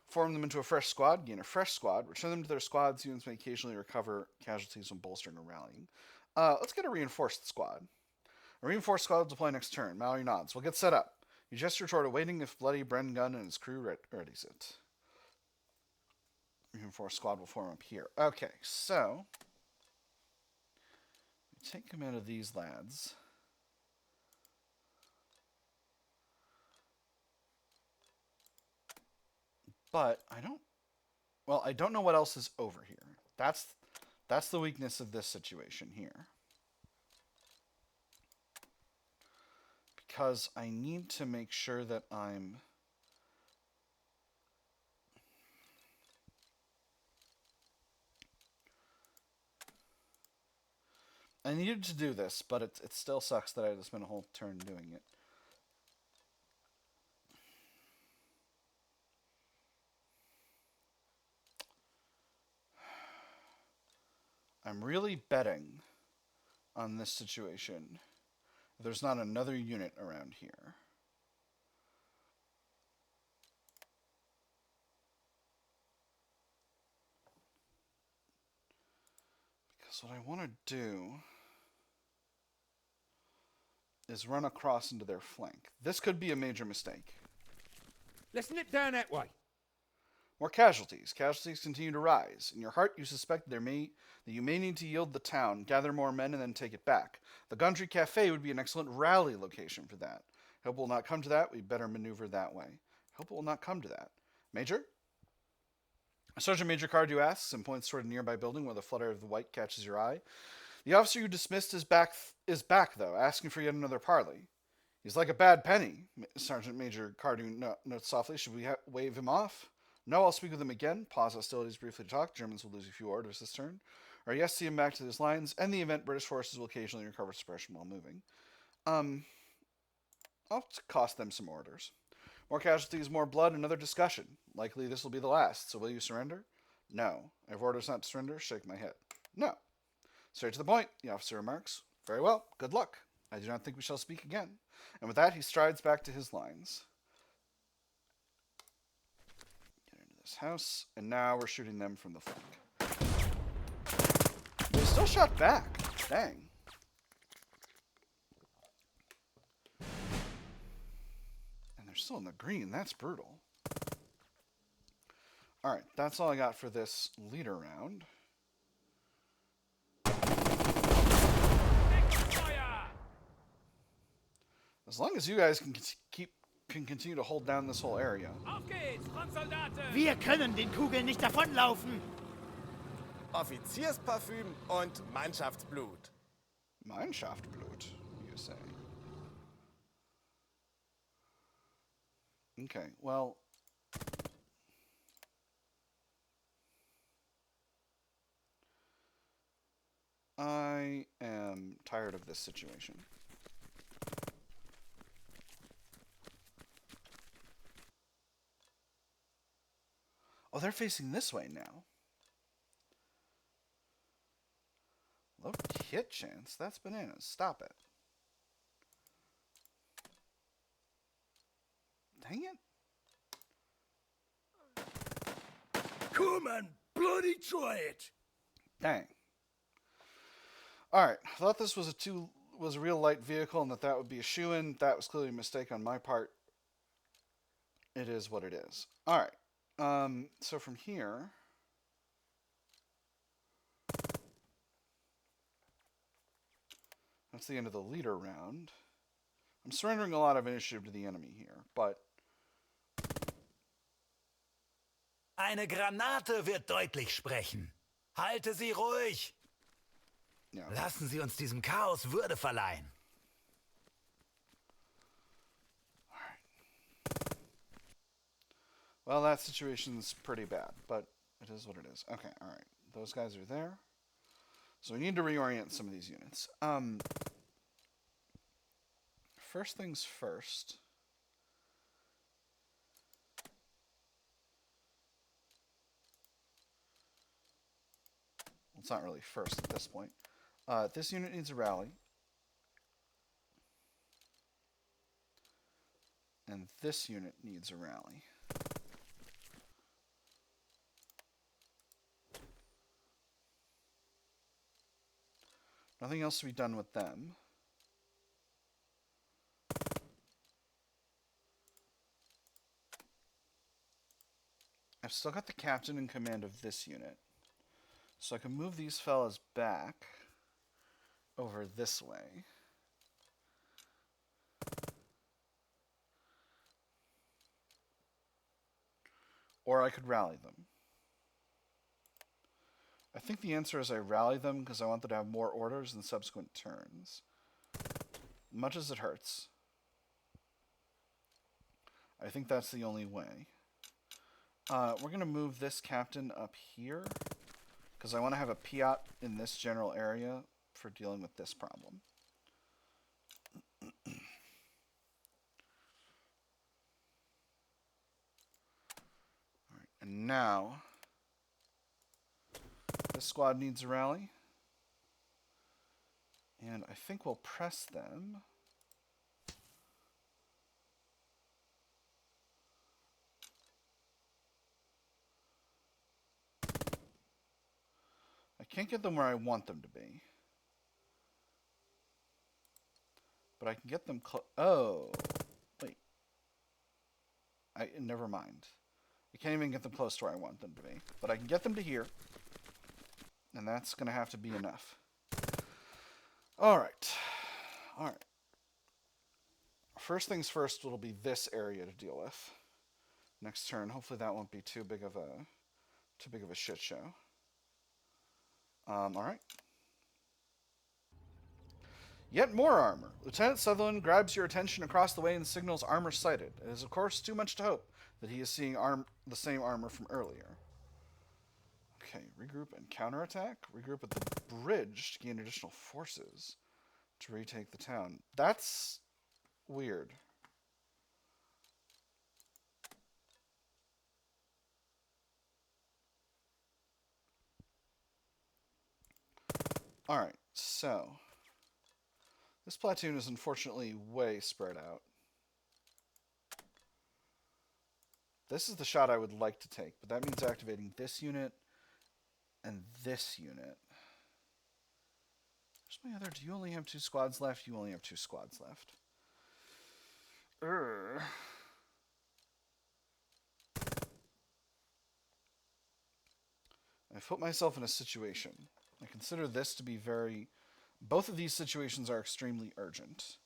Form them into a fresh squad. Gain a fresh squad. Return them to their squads. Units may occasionally recover casualties when bolstering or rallying. Let's get a reinforced squad. A reinforced squad will deploy next turn. Mallory nods. We'll get set up. You gesture toward awaiting if Bloody Bren Gunn and his crew readies it. Reinforced squad will form up here. Okay, so take command of these lads. But I don't know what else is over here. That's the weakness of this situation here. Because I need to make sure that I needed to do this, but it still sucks that I had to spend a whole turn doing it. I'm really betting on this situation. There's not another unit around here. Because what I want to do is run across into their flank. This could be a major mistake. Listen it down that way. More casualties. Casualties continue to rise. In your heart, you suspect that you may need to yield the town, gather more men, and then take it back. The Gundry Cafe would be an excellent rally location for that. Hope it will not come to that. We'd better maneuver that way. Hope it will not come to that. Major? Sergeant Major Cardew asks and points toward a nearby building where the flutter of the white catches your eye. The officer you dismissed is back, though, asking for yet another parley. He's like a bad penny, Sergeant Major Cardew notes softly. Should we wave him off? No, I'll speak with him again. Pause hostilities briefly to talk. Germans will lose a few orders this turn. Or yes, see him back to his lines. And the event, British forces will occasionally recover suppression while moving. I'll cost them some orders. More casualties, more blood, another discussion. Likely this will be the last, so will you surrender? No. I have orders not to surrender. Shake my head. No. Straight to the point, the officer remarks. Very well. Good luck. I do not think we shall speak again. And with that, he strides back to his lines. Get into this house, and now we're shooting them from the flank. They still shot back. Dang. And they're still in the green. That's brutal. Alright, that's all I got for this leader round. As long as you guys can continue to hold down this whole area. Auf geht's, Frontsoldaten! Wir können den Kugeln nicht davonlaufen. Offiziersparfüm und Mannschaftsblut. Mannschaftsblut, you say. Okay, well... I am tired of this situation. Oh, they're facing this way now. Low hit chance? That's bananas. Stop it. Dang it. Come and bloody try it! Dang. Alright, I thought this was a real light vehicle and that would be a shoo-in. That was clearly a mistake on my part. It is what it is. Alright. So from here, that's the end of the leader round. I'm surrendering a lot of initiative to the enemy here, but... Eine Granate wird deutlich sprechen. Halte sie ruhig. Yeah. Lassen Sie uns diesem Chaos Würde verleihen. Well, that situation's pretty bad, but it is what it is. Okay, alright. Those guys are there. So we need to reorient some of these units. First things first. Well, it's not really first at this point. This unit needs a rally. And this unit needs a rally. Nothing else to be done with them. I've still got the captain in command of this unit. So I can move these fellas back over this way. Or I could rally them. I think the answer is I rally them because I want them to have more orders in subsequent turns. Much as it hurts. I think that's the only way. We're going to move this captain up here because I want to have a PIAT in this general area for dealing with this problem. Alright, and now this squad needs a rally. And I think we'll press them. I can't get them where I want them to be. But I can get them oh, wait. Never mind. I can't even get them close to where I want them to be. But I can get them to here. And that's going to have to be enough. Alright. Alright. First things first will be this area to deal with. Next turn, hopefully that won't be too big of a shit show. Alright. Yet more armor. Lieutenant Sutherland grabs your attention across the way and signals armor sighted. It is, of course, too much to hope that he is seeing the same armor from earlier. Okay, regroup and counterattack. Regroup at the bridge to gain additional forces to retake the town. That's weird. Alright, so this platoon is unfortunately way spread out. This is the shot I would like to take, but that means activating this unit and this unit. Where's my other... Do you only have 2 squads left? You only have 2 squads left. I've put myself in a situation. I consider this to be very... Both of these situations are extremely urgent.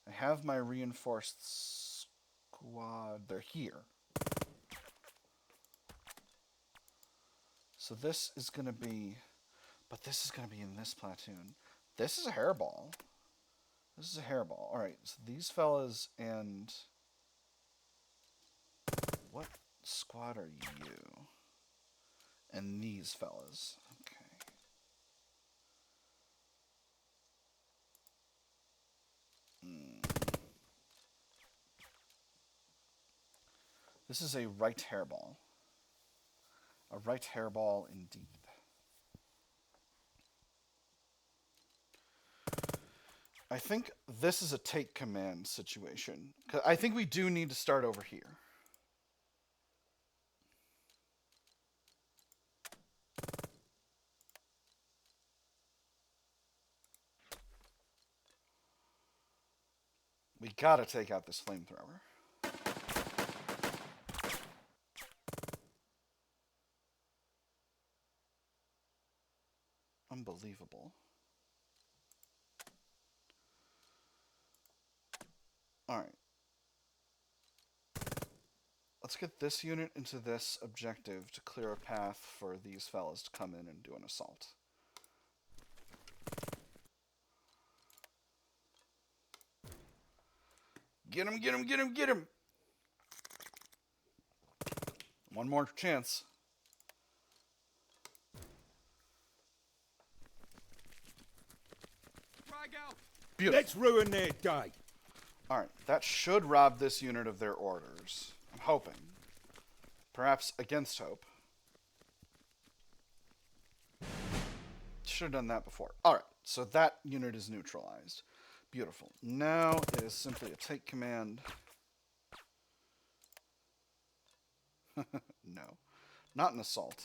I have my reinforced squad. They're here. So this is going to be... But this is going to be in this platoon. This is a hairball. This is a hairball. Alright, so these fellas and... What squad are you? And these fellas. Okay. This is a right hairball. A right hairball indeed. I think this is a take command situation. 'Cause I think we do need to start over here. We gotta take out this flamethrower. Unbelievable. Alright. Let's get this unit into this objective to clear a path for these fellas to come in and do an assault. Get him, get him, get him, get him! One more chance. Beautiful. Let's ruin their day. Alright, that should rob this unit of their orders. I'm hoping. Perhaps against hope. Should have done that before. Alright, so that unit is neutralized. Beautiful. Now it is simply a take command. No. Not an assault.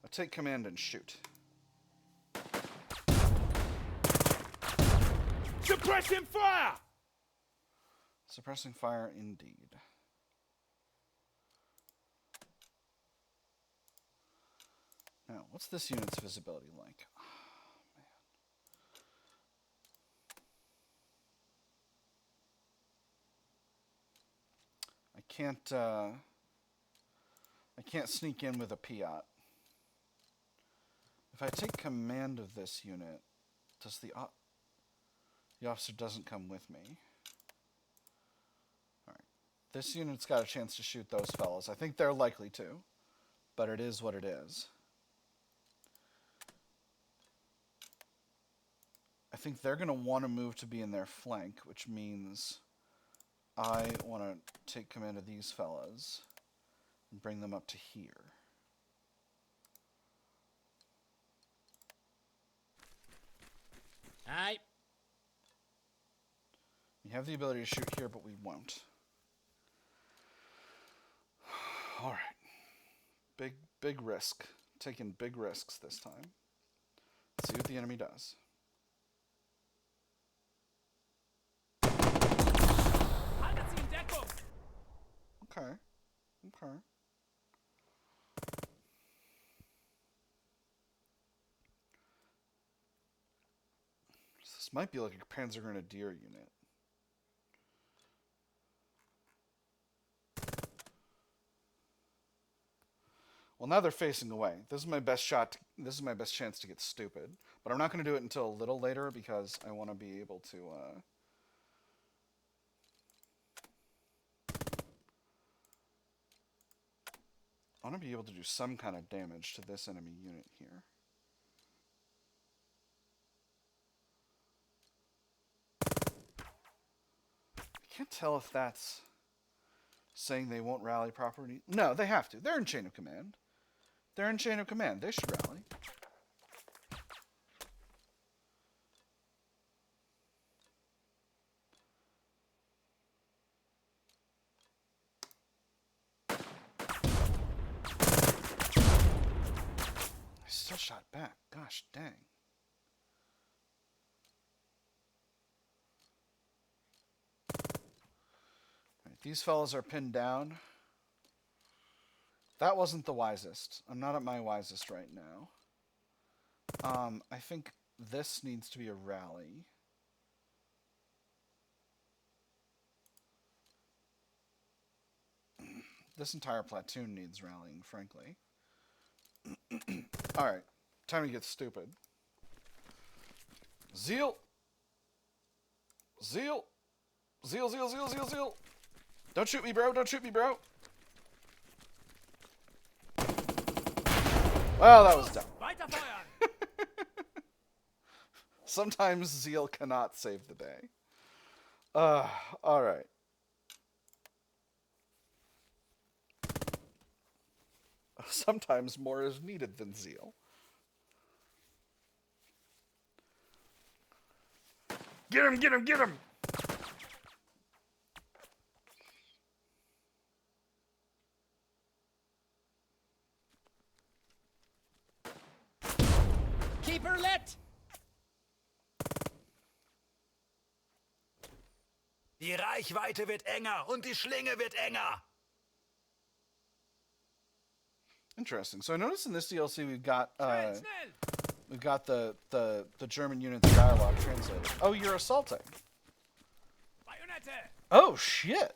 A take command and shoot. Suppressing fire! Suppressing fire indeed. Now, what's this unit's visibility like? Oh, man. I can't sneak in with a PIAT. If I take command of this unit, does the officer doesn't come with me. Alright. This unit's got a chance to shoot those fellas. I think they're likely to, but it is what it is. I think they're going to want to move to be in their flank, which means I want to take command of these fellas and bring them up to here. Aye. We have the ability to shoot here, but we won't. Alright. Big risk. Taking big risks this time. Let's see what the enemy does. Haltet sie in Deckung! Okay. Okay. So this might be like a Panzer Grenadier unit. Well, now they're facing away. This is my best shot. This is my best chance to get stupid. But I'm not going to do it until a little later because I want to be able to... I want to be able to do some kind of damage to this enemy unit here. I can't tell if that's saying they won't rally properly. No, they have to. They're in chain of command. They're in chain of command. They should rally. I still shot back. Gosh dang. Right, these fellas are pinned down. That wasn't the wisest. I'm not at my wisest right now. I think this needs to be a rally. This entire platoon needs rallying, frankly. Alright, time to get stupid. Zeal! Zeal! Zeal, zeal, zeal, zeal, zeal! Don't shoot me, bro! Don't shoot me, bro! Well, that was dumb. Weiterfeuern! Sometimes zeal cannot save the day. Alright. Sometimes more is needed than zeal. Get him, get him, get him! Keep her lit! Die Reichweite wird enger und die Schlinge wird enger. Interesting. So I noticed in this DLC we've got Schnell, schnell! we've got the German unit's dialogue translated. Oh, you're assaulting. Bayonette! Oh shit.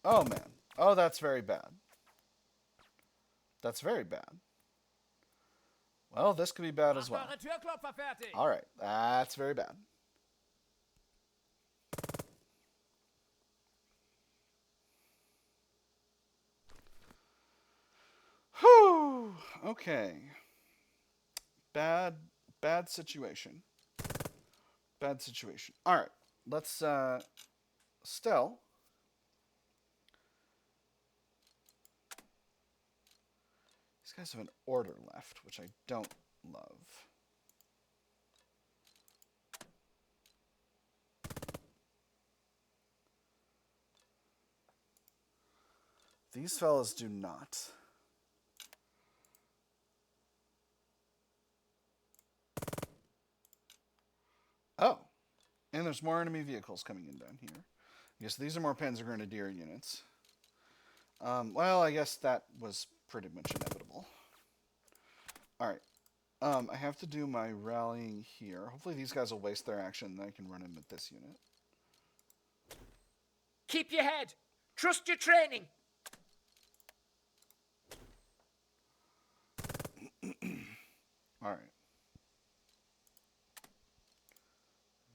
Oh man. Oh, that's very bad. That's very bad. Well, this could be bad as well. Mach eure Türklopfer fertig! All right, that's very bad. Whew. Okay. Bad situation. Bad situation. All right, let's still. These guys have an order left, which I don't love. These fellas do not. Oh, and there's more enemy vehicles coming in down here. I guess these are more Panzer Grenadier units. Well, I guess that was pretty much inevitable. Alright. I have to do my rallying here. Hopefully these guys will waste their action and I can run in with this unit. Keep your head! Trust your training! Alright.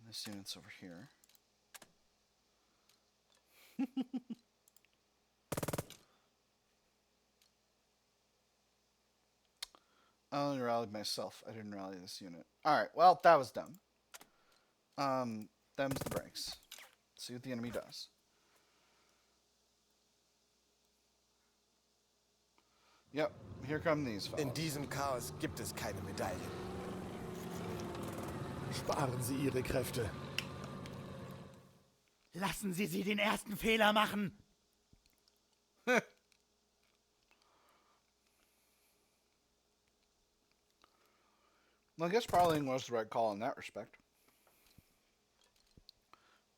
This unit's over here. I only rallied myself. I didn't rally this unit. Alright, well, that was dumb. Them's the breaks. See what the enemy does. Yep, here come these fellas. In diesem Chaos gibt es keine Medaillen. Sparen Sie Ihre Kräfte. Lassen Sie sie den ersten Fehler machen! Well, I guess Parling was the right call in that respect.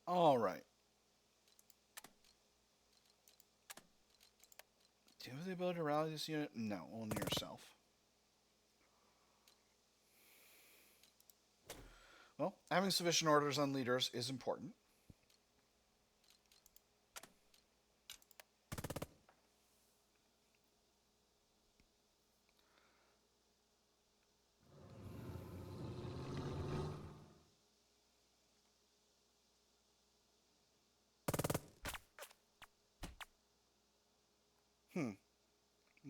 All right. Do you have the ability to rally this unit? No, only yourself. Well, having sufficient orders on leaders is important.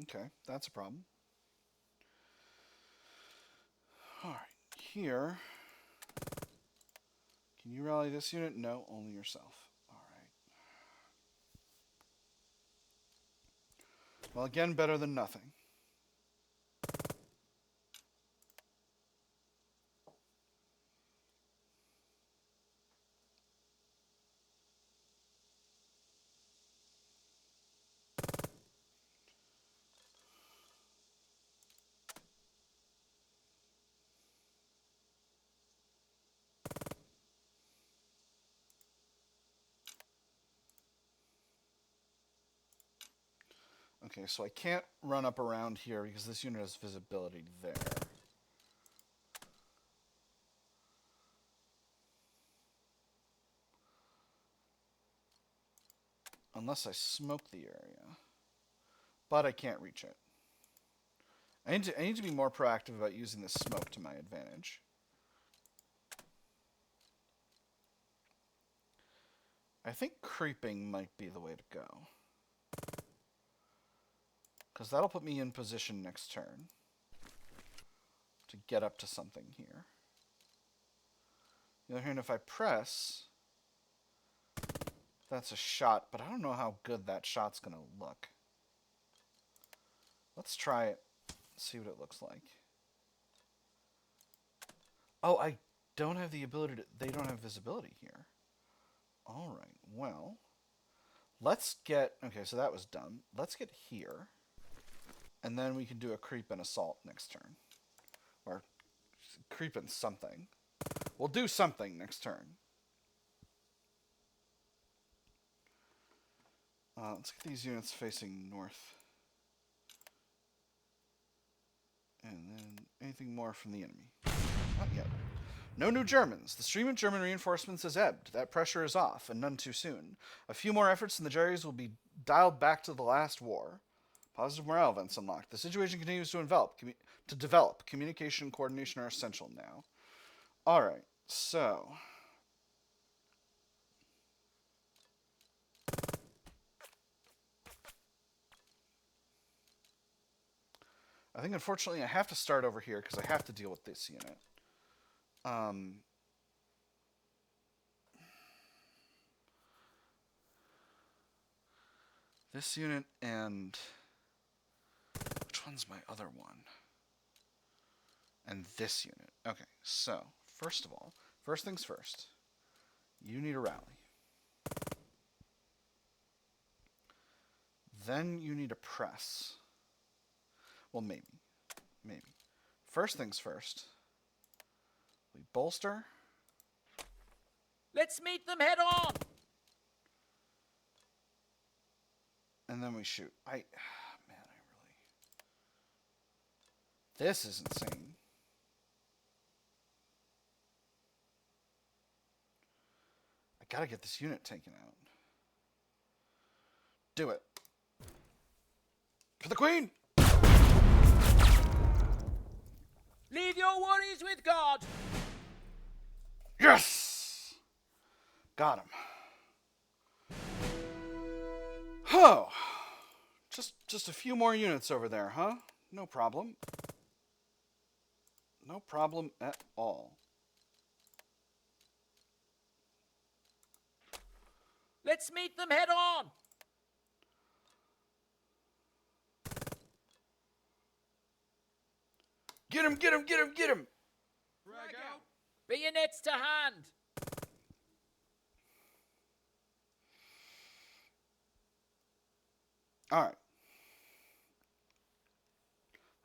Okay, that's a problem. Alright, here. Can you rally this unit? No, only yourself. Alright. Well, again, better than nothing. Okay, so I can't run up around here because this unit has visibility there. Unless I smoke the area. But I can't reach it. I need to be more proactive about using this smoke to my advantage. I think creeping might be the way to go. Because that'll put me in position next turn to get up to something here. The other hand, if I press, that's a shot, but I don't know how good that shot's going to look. Let's try it, see what it looks like. Oh, I don't have the ability to... They don't have visibility here. Alright, well, let's get... Okay, so that was done. Let's get here. And then we can do a creep and assault next turn. Or creep and something. We'll do something next turn. Let's get these units facing north. And then anything more from the enemy? Not yet. No new Germans. The stream of German reinforcements has ebbed. That pressure is off, and none too soon. A few more efforts and the Jerrys will be dialed back to the last war. Positive morale events unlocked. The situation continues to develop. Communication and coordination are essential now. Alright, so... I think, unfortunately, I have to start over here because I have to deal with this unit. This unit and... Which one's my other one? And this unit. Okay, so, first of all, first things first. You need a rally. Then you need a press. Well, maybe. Maybe. First things first. We bolster. Let's meet them head on! And then we shoot. Man, I really... This is insane. I gotta get this unit taken out. Do it. For the Queen! Leave your worries with God! Yes! Got him. Oh! Just a few more units over there, huh? No problem. No problem at all. Let's meet them head on! Get him, get him, get him, get him! Frag out. Bayonets to hand! Alright.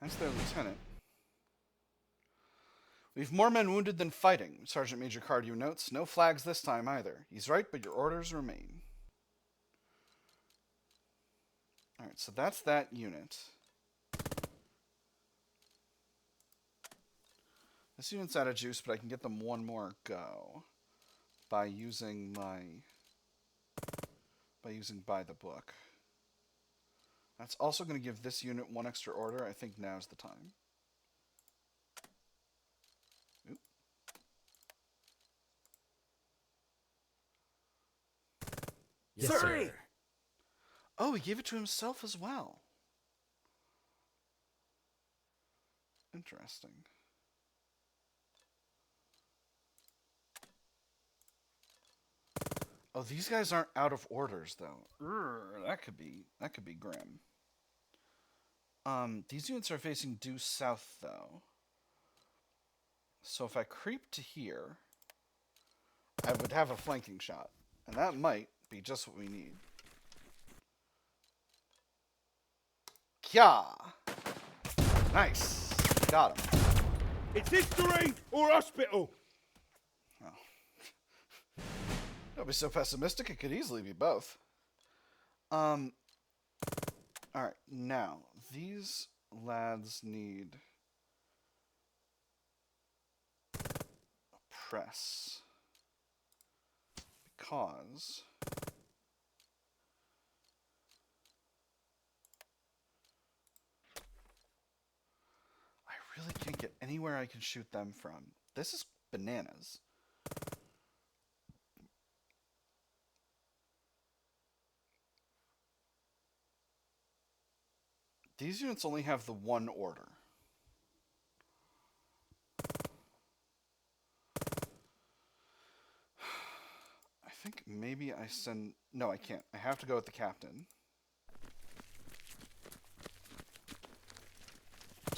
That's their lieutenant. We've more men wounded than fighting, Sergeant Major Cardew notes. No flags this time either. He's right, but your orders remain. Alright, so that's that unit. This unit's out of juice, but I can get them one more go by using by the book. That's also going to give this unit one extra order. I think now's the time. Oop. Yes, sir. Oh, he gave it to himself as well. Interesting. Oh, these guys aren't out of orders though. That could be grim. These units are facing due south though. So if I creep to here, I would have a flanking shot, and that might be just what we need. Kya! Nice. Got him. It's history or hospital. Oh. Don't be so pessimistic. It could easily be both. Alright, now, these lads need a press. Because I really can't get anywhere I can shoot them from. This is bananas. These units only have the one order. I think maybe I send... No, I can't. I have to go with the captain.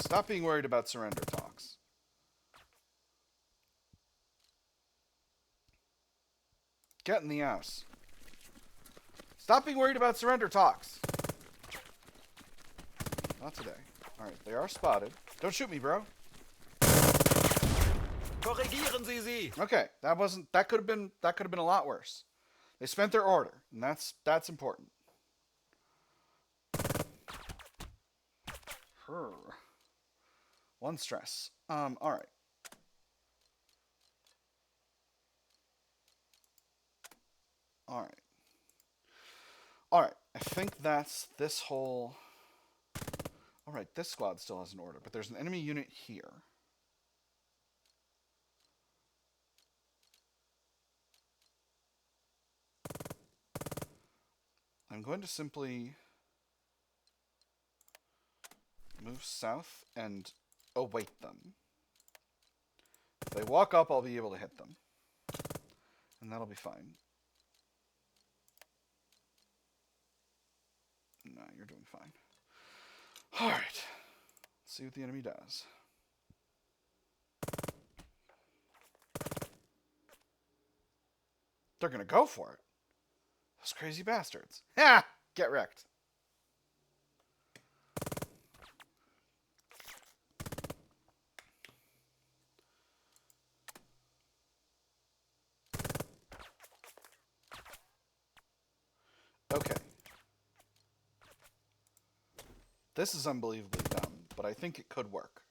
Stop being worried about surrender talks. Get in the house. Stop being worried about surrender talks. Not today. Alright, they are spotted. Don't shoot me, bro. Korrigieren Sie sie! Okay, that could have been a lot worse. They spent their order, and that's important. One stress. Alright. Alright. Alright, I think that's this whole... Alright, this squad still has an order, but there's an enemy unit here. I'm going to simply move south and await them. If they walk up, I'll be able to hit them. And that'll be fine. No, you're doing fine. Alright. Let's see what the enemy does. They're gonna go for it. Those crazy bastards. Ha! Get wrecked. Okay. This is unbelievably dumb, but I think it could work.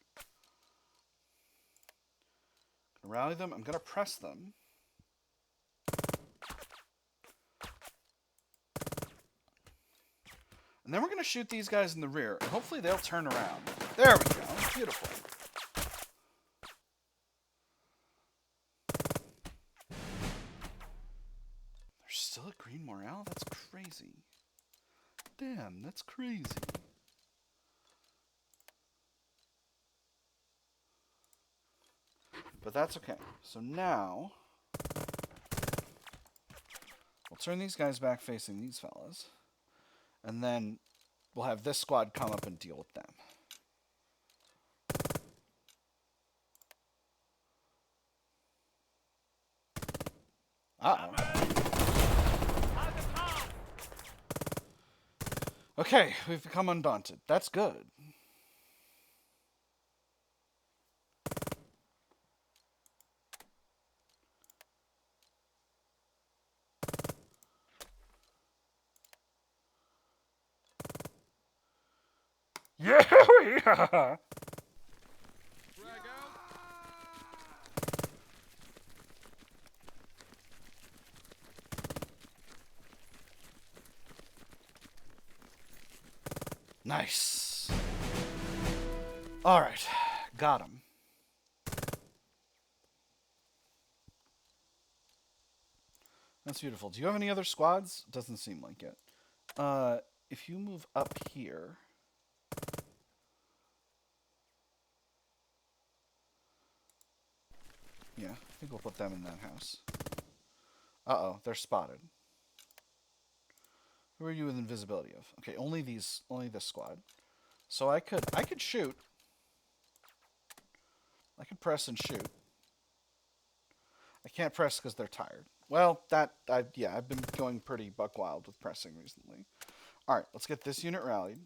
I'm gonna rally them. I'm gonna press them. And then we're going to shoot these guys in the rear, and hopefully they'll turn around. There we go. Beautiful. There's still a green morale? That's crazy. Damn, that's crazy. But that's okay. So now, we'll turn these guys back facing these fellas. And then we'll have this squad come up and deal with them. Uh-oh. Okay, we've become undaunted. That's good. Yeah, we are. Nice. All right, got him. That's beautiful. Do you have any other squads? Doesn't seem like it. If you move up here. Yeah, I think we'll put them in that house. Uh-oh, they're spotted. Who are you with invisibility of? Okay, only this squad. So I could shoot. I could press and shoot. I can't press because they're tired. Well, yeah, I've been going pretty buck wild with pressing recently. All right, let's get this unit rallied.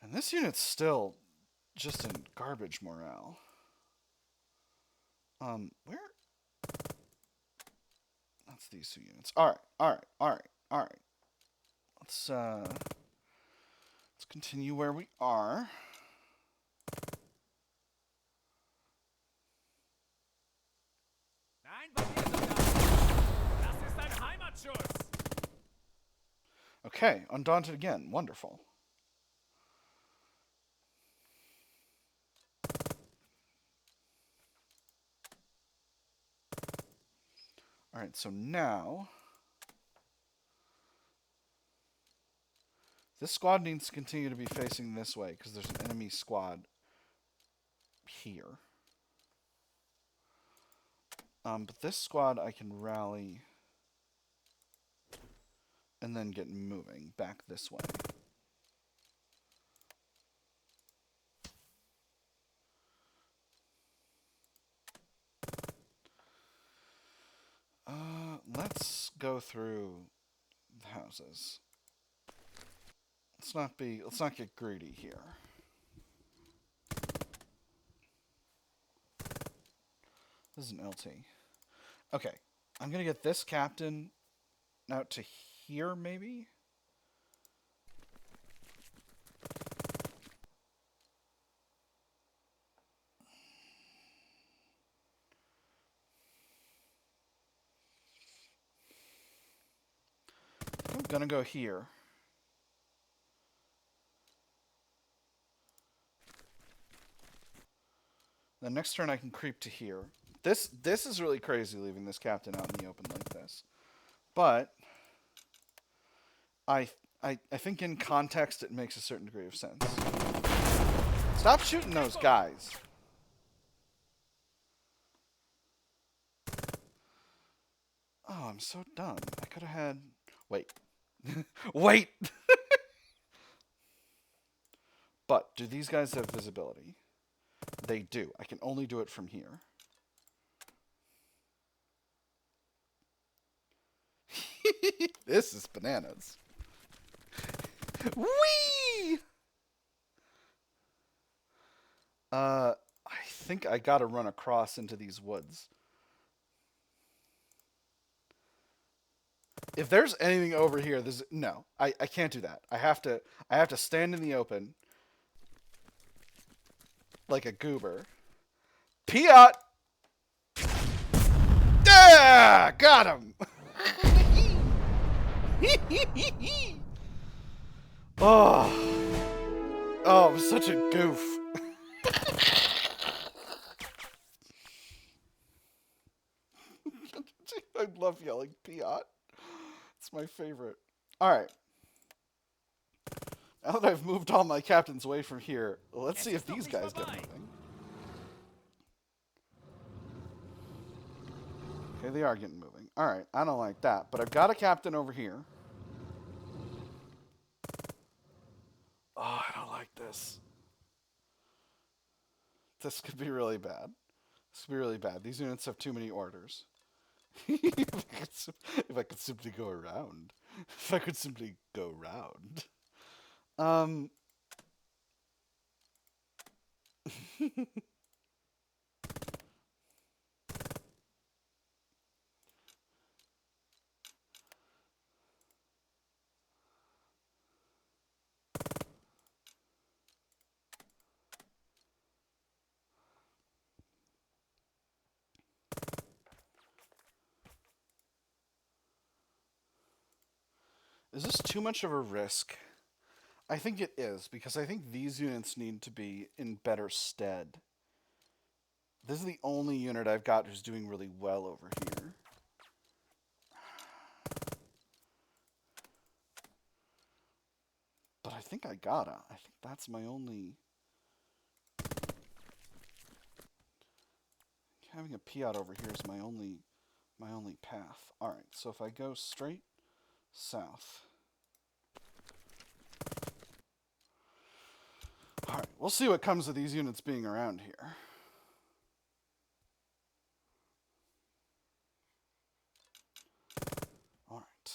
And this unit's still just in garbage morale. Where? That's these two units. All right. Let's continue where we are. Nein, bei mir, Soldat. Das ist ein Heimatschuss. Okay, undaunted again. Wonderful. All right, so now this squad needs to continue to be facing this way because there's an enemy squad here. But this squad I can rally and then get moving back this way. Let's go through the houses. Let's not get greedy here. This is an LT. Okay, I'm gonna get this captain out to here, maybe? I'm gonna go here. The next turn I can creep to here. This is really crazy leaving this captain out in the open like this. But I think in context it makes a certain degree of sense. Stop shooting those guys. Oh, I'm so dumb. I could have had... Wait. Wait! But, do these guys have visibility? They do. I can only do it from here. This is bananas. Whee! I think I gotta run across into these woods. If there's anything over here, no. I can't do that. I have to stand in the open like a goober. PIAT! Yeah! Got him! Oh, I'm such a goof. I love yelling PIAT. It's my favorite. Alright. Now that I've moved all my captains away from here, let's see if these guys get moving. Okay, they are getting moving. Alright, I don't like that. But I've got a captain over here. Oh, I don't like this. This could be really bad. This could be really bad. These units have too many orders. If I could simply go around. If I could simply go round. Is this too much of a risk? I think it is, because I think these units need to be in better stead. This is the only unit I've got who's doing really well over here. But I think I gotta. I think that's my only... having a PIAT over here is my only path. All right, so if I go straight south. All right, we'll see what comes of these units being around here. All right.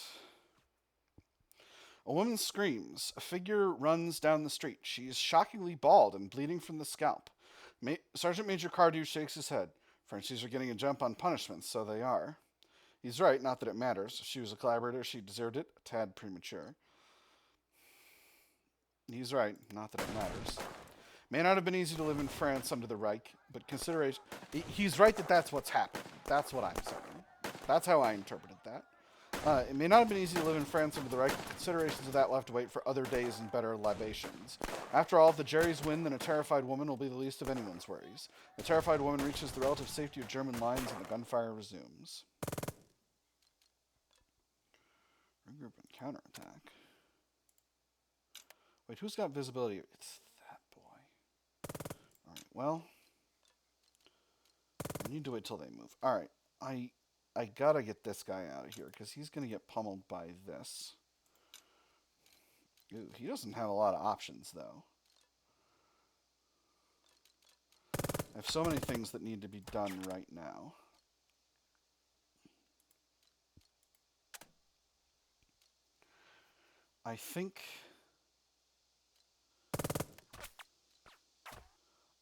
A woman screams. A figure runs down the street. She is shockingly bald and bleeding from the scalp. Sergeant Major Cardew shakes his head. Frenchies are getting a jump on punishments, so they are. He's right, not that it matters. If she was a collaborator, she deserved it. A tad premature. He's right, not that it matters. May not have been easy to live in France under the Reich, but consideration... He's right that that's what's happened. That's what I'm saying. That's how I interpreted that. It may not have been easy to live in France under the Reich, but considerations of that will have to wait for other days and better libations. After all, if the Jerrys win, then a terrified woman will be the least of anyone's worries. The terrified woman reaches the relative safety of German lines and the gunfire resumes. Regroup and counterattack. Wait, who's got visibility? It's that boy. Alright, well. I need to wait till they move. Alright, I gotta get this guy out of here, because he's gonna get pummeled by this. Ooh, he doesn't have a lot of options, though. I have so many things that need to be done right now. I think...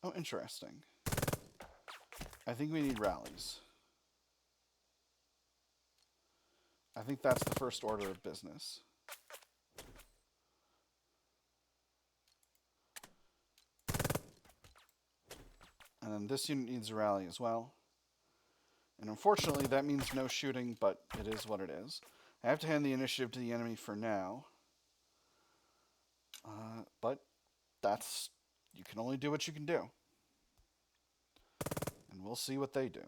Oh, interesting. I think we need rallies. I think that's the first order of business. And then this unit needs a rally as well. And unfortunately, that means no shooting, but it is what it is. I have to hand the initiative to the enemy for now. But that's... You can only do what you can do. And we'll see what they do.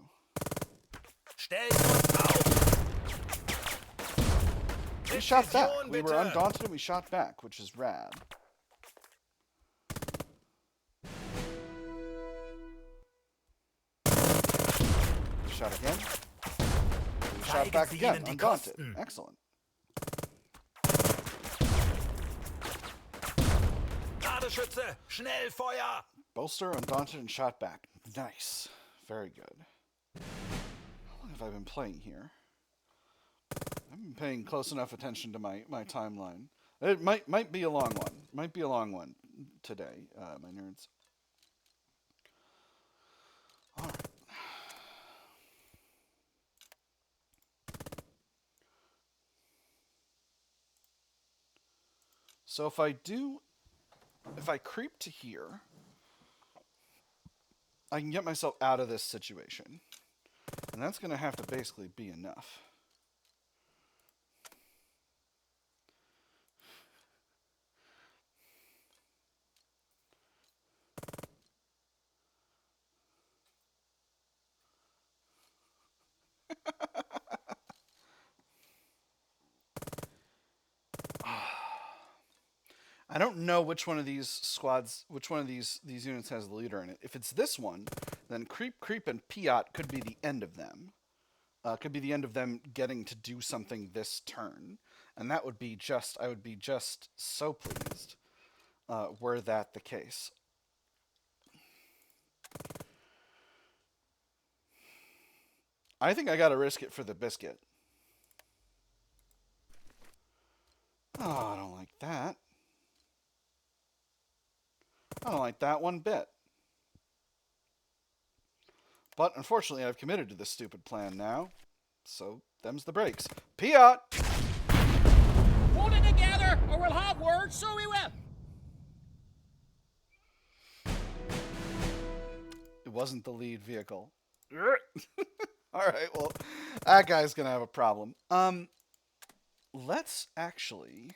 We shot back. We were undaunted and we shot back, which is rad. Shot again. We shot back again, undaunted. Excellent. Schütze, schnell Feuer! Bolster, undaunted, and shot back. Nice. Very good. How long have I been playing here? I've been paying close enough attention to my timeline. It might be a long one. Might be a long one today, my nerds. Alright. So if I creep to here, I can get myself out of this situation. And that's going to have to basically be enough. I don't know which one of these squads, which one of these units has the leader in it. If it's this one, then creep, and PIAT could be the end of them. Could be the end of them getting to do something this turn. And that would be just, I would be just so pleased were that the case. I think I gotta risk it for the biscuit. Oh, I don't like that. I don't like that one bit. But unfortunately, I've committed to this stupid plan now. So, them's the breaks. PIAT! Hold it together, or we'll have words, so we will. It wasn't the lead vehicle. Alright, well, that guy's gonna have a problem. Let's actually...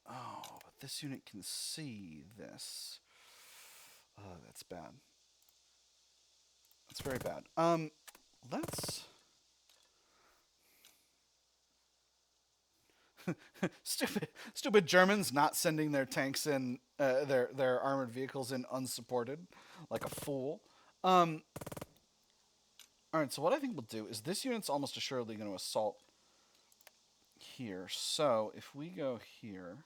Oh, but this unit can see this. Oh, that's bad. That's very bad. Let's... stupid Germans not sending their tanks in, their armored vehicles in unsupported, like a fool. Alright, so what I think we'll do is this unit's almost assuredly going to assault here. So if we go here...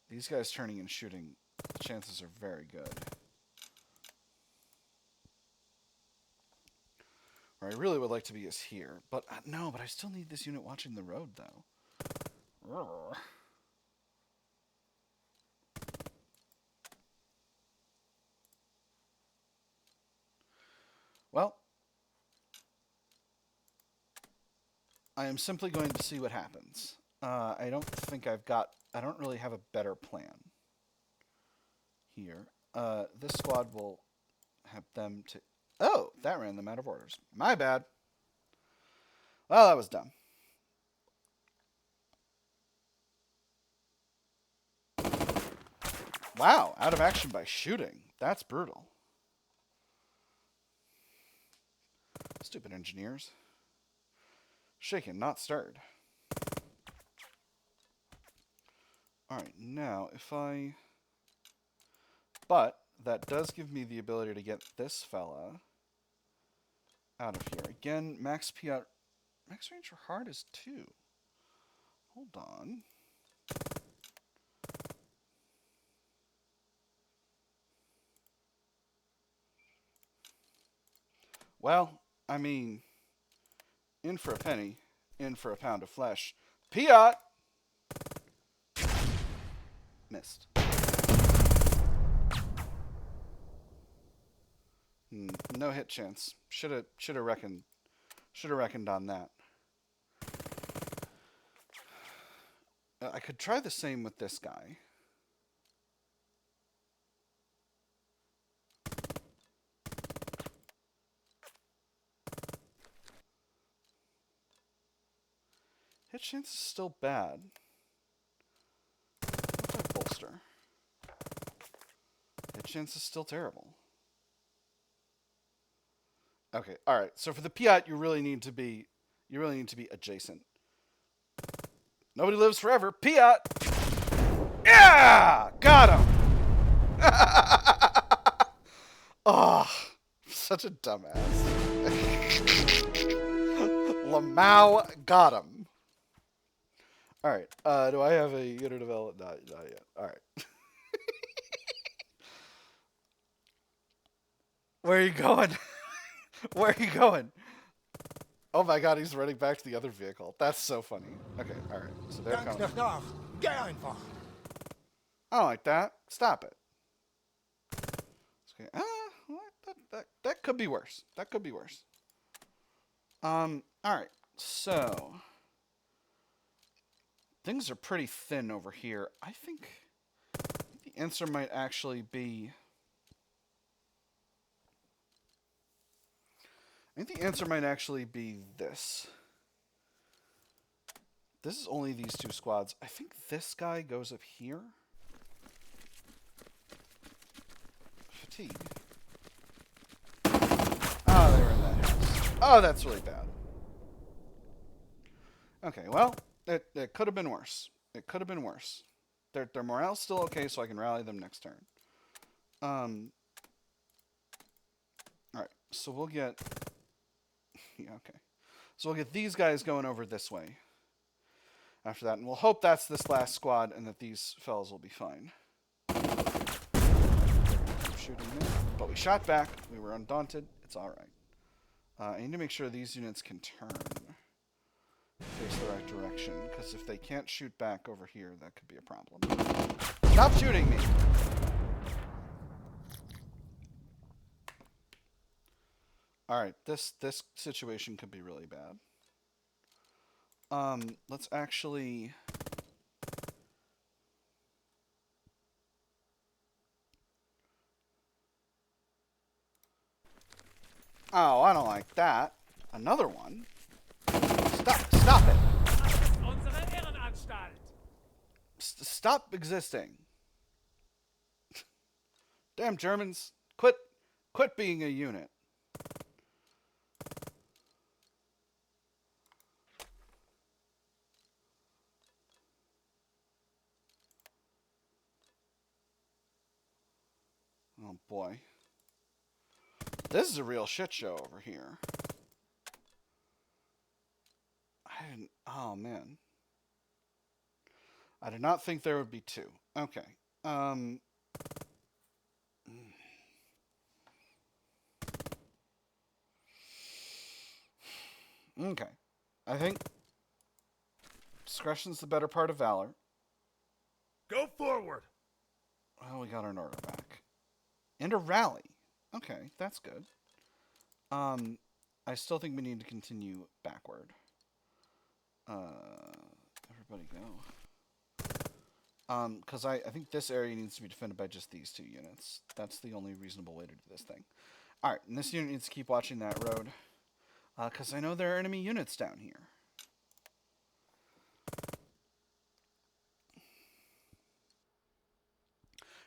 these guys turning and shooting, the chances are very good. Where I really would like to be is here. But no, but I still need this unit watching the road, though. Urgh. Well, I am simply going to see what happens. I don't think I don't really have a better plan here. This squad will have them to... Oh, that ran them out of orders. My bad. Well, that was dumb. Wow, out of action by shooting. That's brutal. Stupid engineers. Shaken, not stirred. Alright, now if I... But that does give me the ability to get this fella out of here. Again, max PIAT... Max range for hard is 2. Hold on. Well, I mean, in for a penny, in for a pound of flesh. PIAT! Missed. No hit chance. Should have reckoned on that. I could try the same with this guy. Hit chance is still bad. What's my bolster? Hit chance is still terrible. Okay, all right. So for the PIAT, you really need to be adjacent. Nobody lives forever. PIAT. Yeah, got him. Oh, such a dumbass. Lamau got him. All right. Do I have a unit developed? Not yet. All right. Where are you going? Where are you going? Oh my god, he's running back to the other vehicle. That's so funny. Okay, alright. So they're coming. I don't like that. Stop it. Okay. That could be worse. That could be worse. Alright. So things are pretty thin over here. I think the answer might actually be... I think the answer might actually be this. This is only these two squads. I think this guy goes up here. Fatigue. Oh, they were in that house. Oh, that's really bad. Okay, well, it could have been worse. It could have been worse. Their morale's still okay, so I can rally them next turn. Alright, so we'll get... Yeah, okay. So we'll get these guys going over this way after that, and we'll hope that's this last squad and that these fellas will be fine. Shooting them, but we shot back. We were undaunted. It's all right. I need to make sure these units can turn, face the right direction, because if they can't shoot back over here, that could be a problem. Stop shooting me! Alright, this situation could be really bad. Let's actually... Oh, I don't like that. Another one? Stop it! Unsere Ehrenanstalt. Stop existing. Damn Germans, quit being a unit. Oh boy. This is a real shit show over here. Oh, man. I did not think there would be two. Okay. Okay. I think discretion's the better part of valor. Go forward. Well, we got our order back. And a rally. Okay, that's good. I still think we need to continue backward. Everybody go. Because I think this area needs to be defended by just these two units. That's the only reasonable way to do this thing. Alright, and this unit needs to keep watching that road. Because I know there are enemy units down here.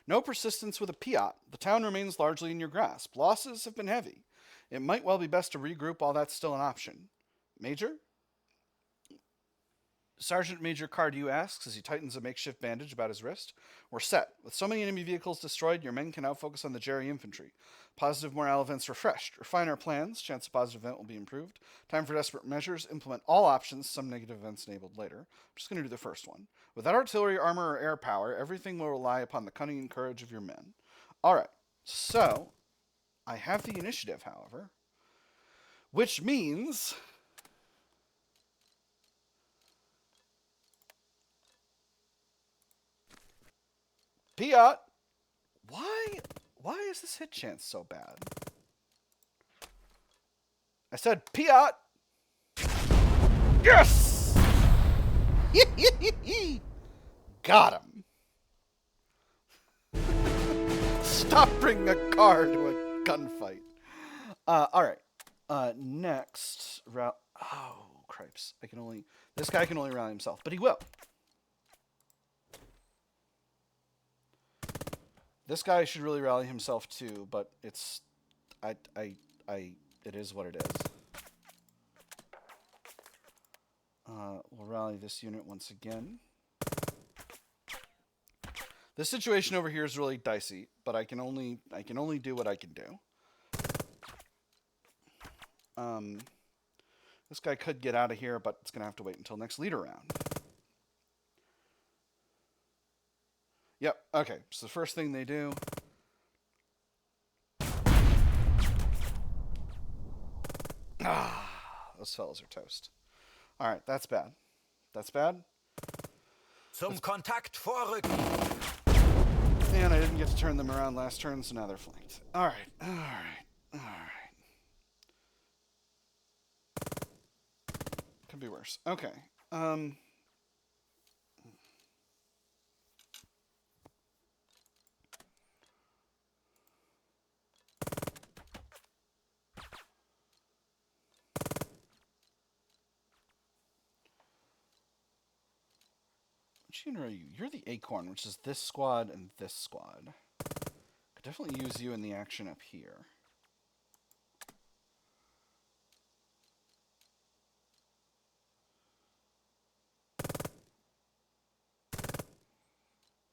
No persistence with a PIAT. The town remains largely in your grasp. Losses have been heavy. It might well be best to regroup while that's still an option. Major? Sergeant Major Cardew asks as he tightens a makeshift bandage about his wrist. We're set. With so many enemy vehicles destroyed, your men can now focus on the Jerry infantry. Positive morale events refreshed. Refine our plans. Chance of positive event will be improved. Time for desperate measures. Implement all options. Some negative events enabled later. I'm just going to do the first one. Without artillery, armor, or air power, everything will rely upon the cunning and courage of your men. Alright, so I have the initiative, however, which means PIAT, why is this hit chance so bad? I said PIAT. Yes! Got him. Stop bringing a car to a gunfight. Alright. Next route. Oh, cripes. This guy can only rally himself, but he will. This guy should really rally himself too, but it is what it is. We'll rally this unit once again. This situation over here is really dicey, but I can only do what I can do. This guy could get out of here, but it's gonna have to wait until next leader round. Yep, okay, so the first thing they do... those fellas are toast. Alright, that's bad. That's bad. Zum Kontakt vorrücken. And I didn't get to turn them around last turn, so now they're flanked. Alright, alright. Could be worse. Okay. Which unit are you? You're the Acorn, which is this squad and this squad. Could definitely use you in the action up here.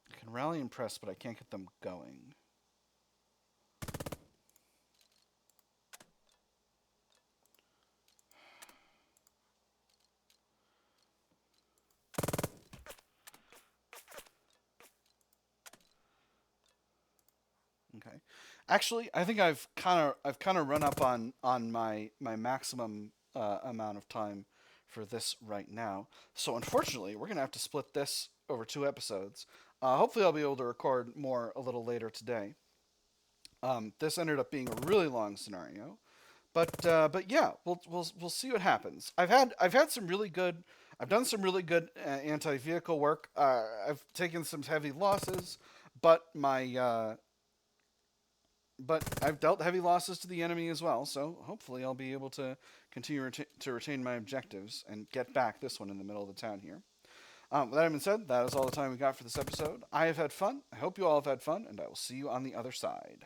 I can rally and press, but I can't get them going. Okay. Actually, I think I've kind of run up on my maximum amount of time for this right now. So unfortunately, we're gonna have to split this over 2 episodes. Hopefully, I'll be able to record more a little later today. This ended up being a really long scenario, but yeah, we'll see what happens. I've done some really good anti-vehicle work. I've taken some heavy losses, but I've dealt heavy losses to the enemy as well, so hopefully I'll be able to continue to retain my objectives and get back this one in the middle of the town here. With that having been said, that is all the time we got for this episode. I have had fun. I hope you all have had fun, and I will see you on the other side.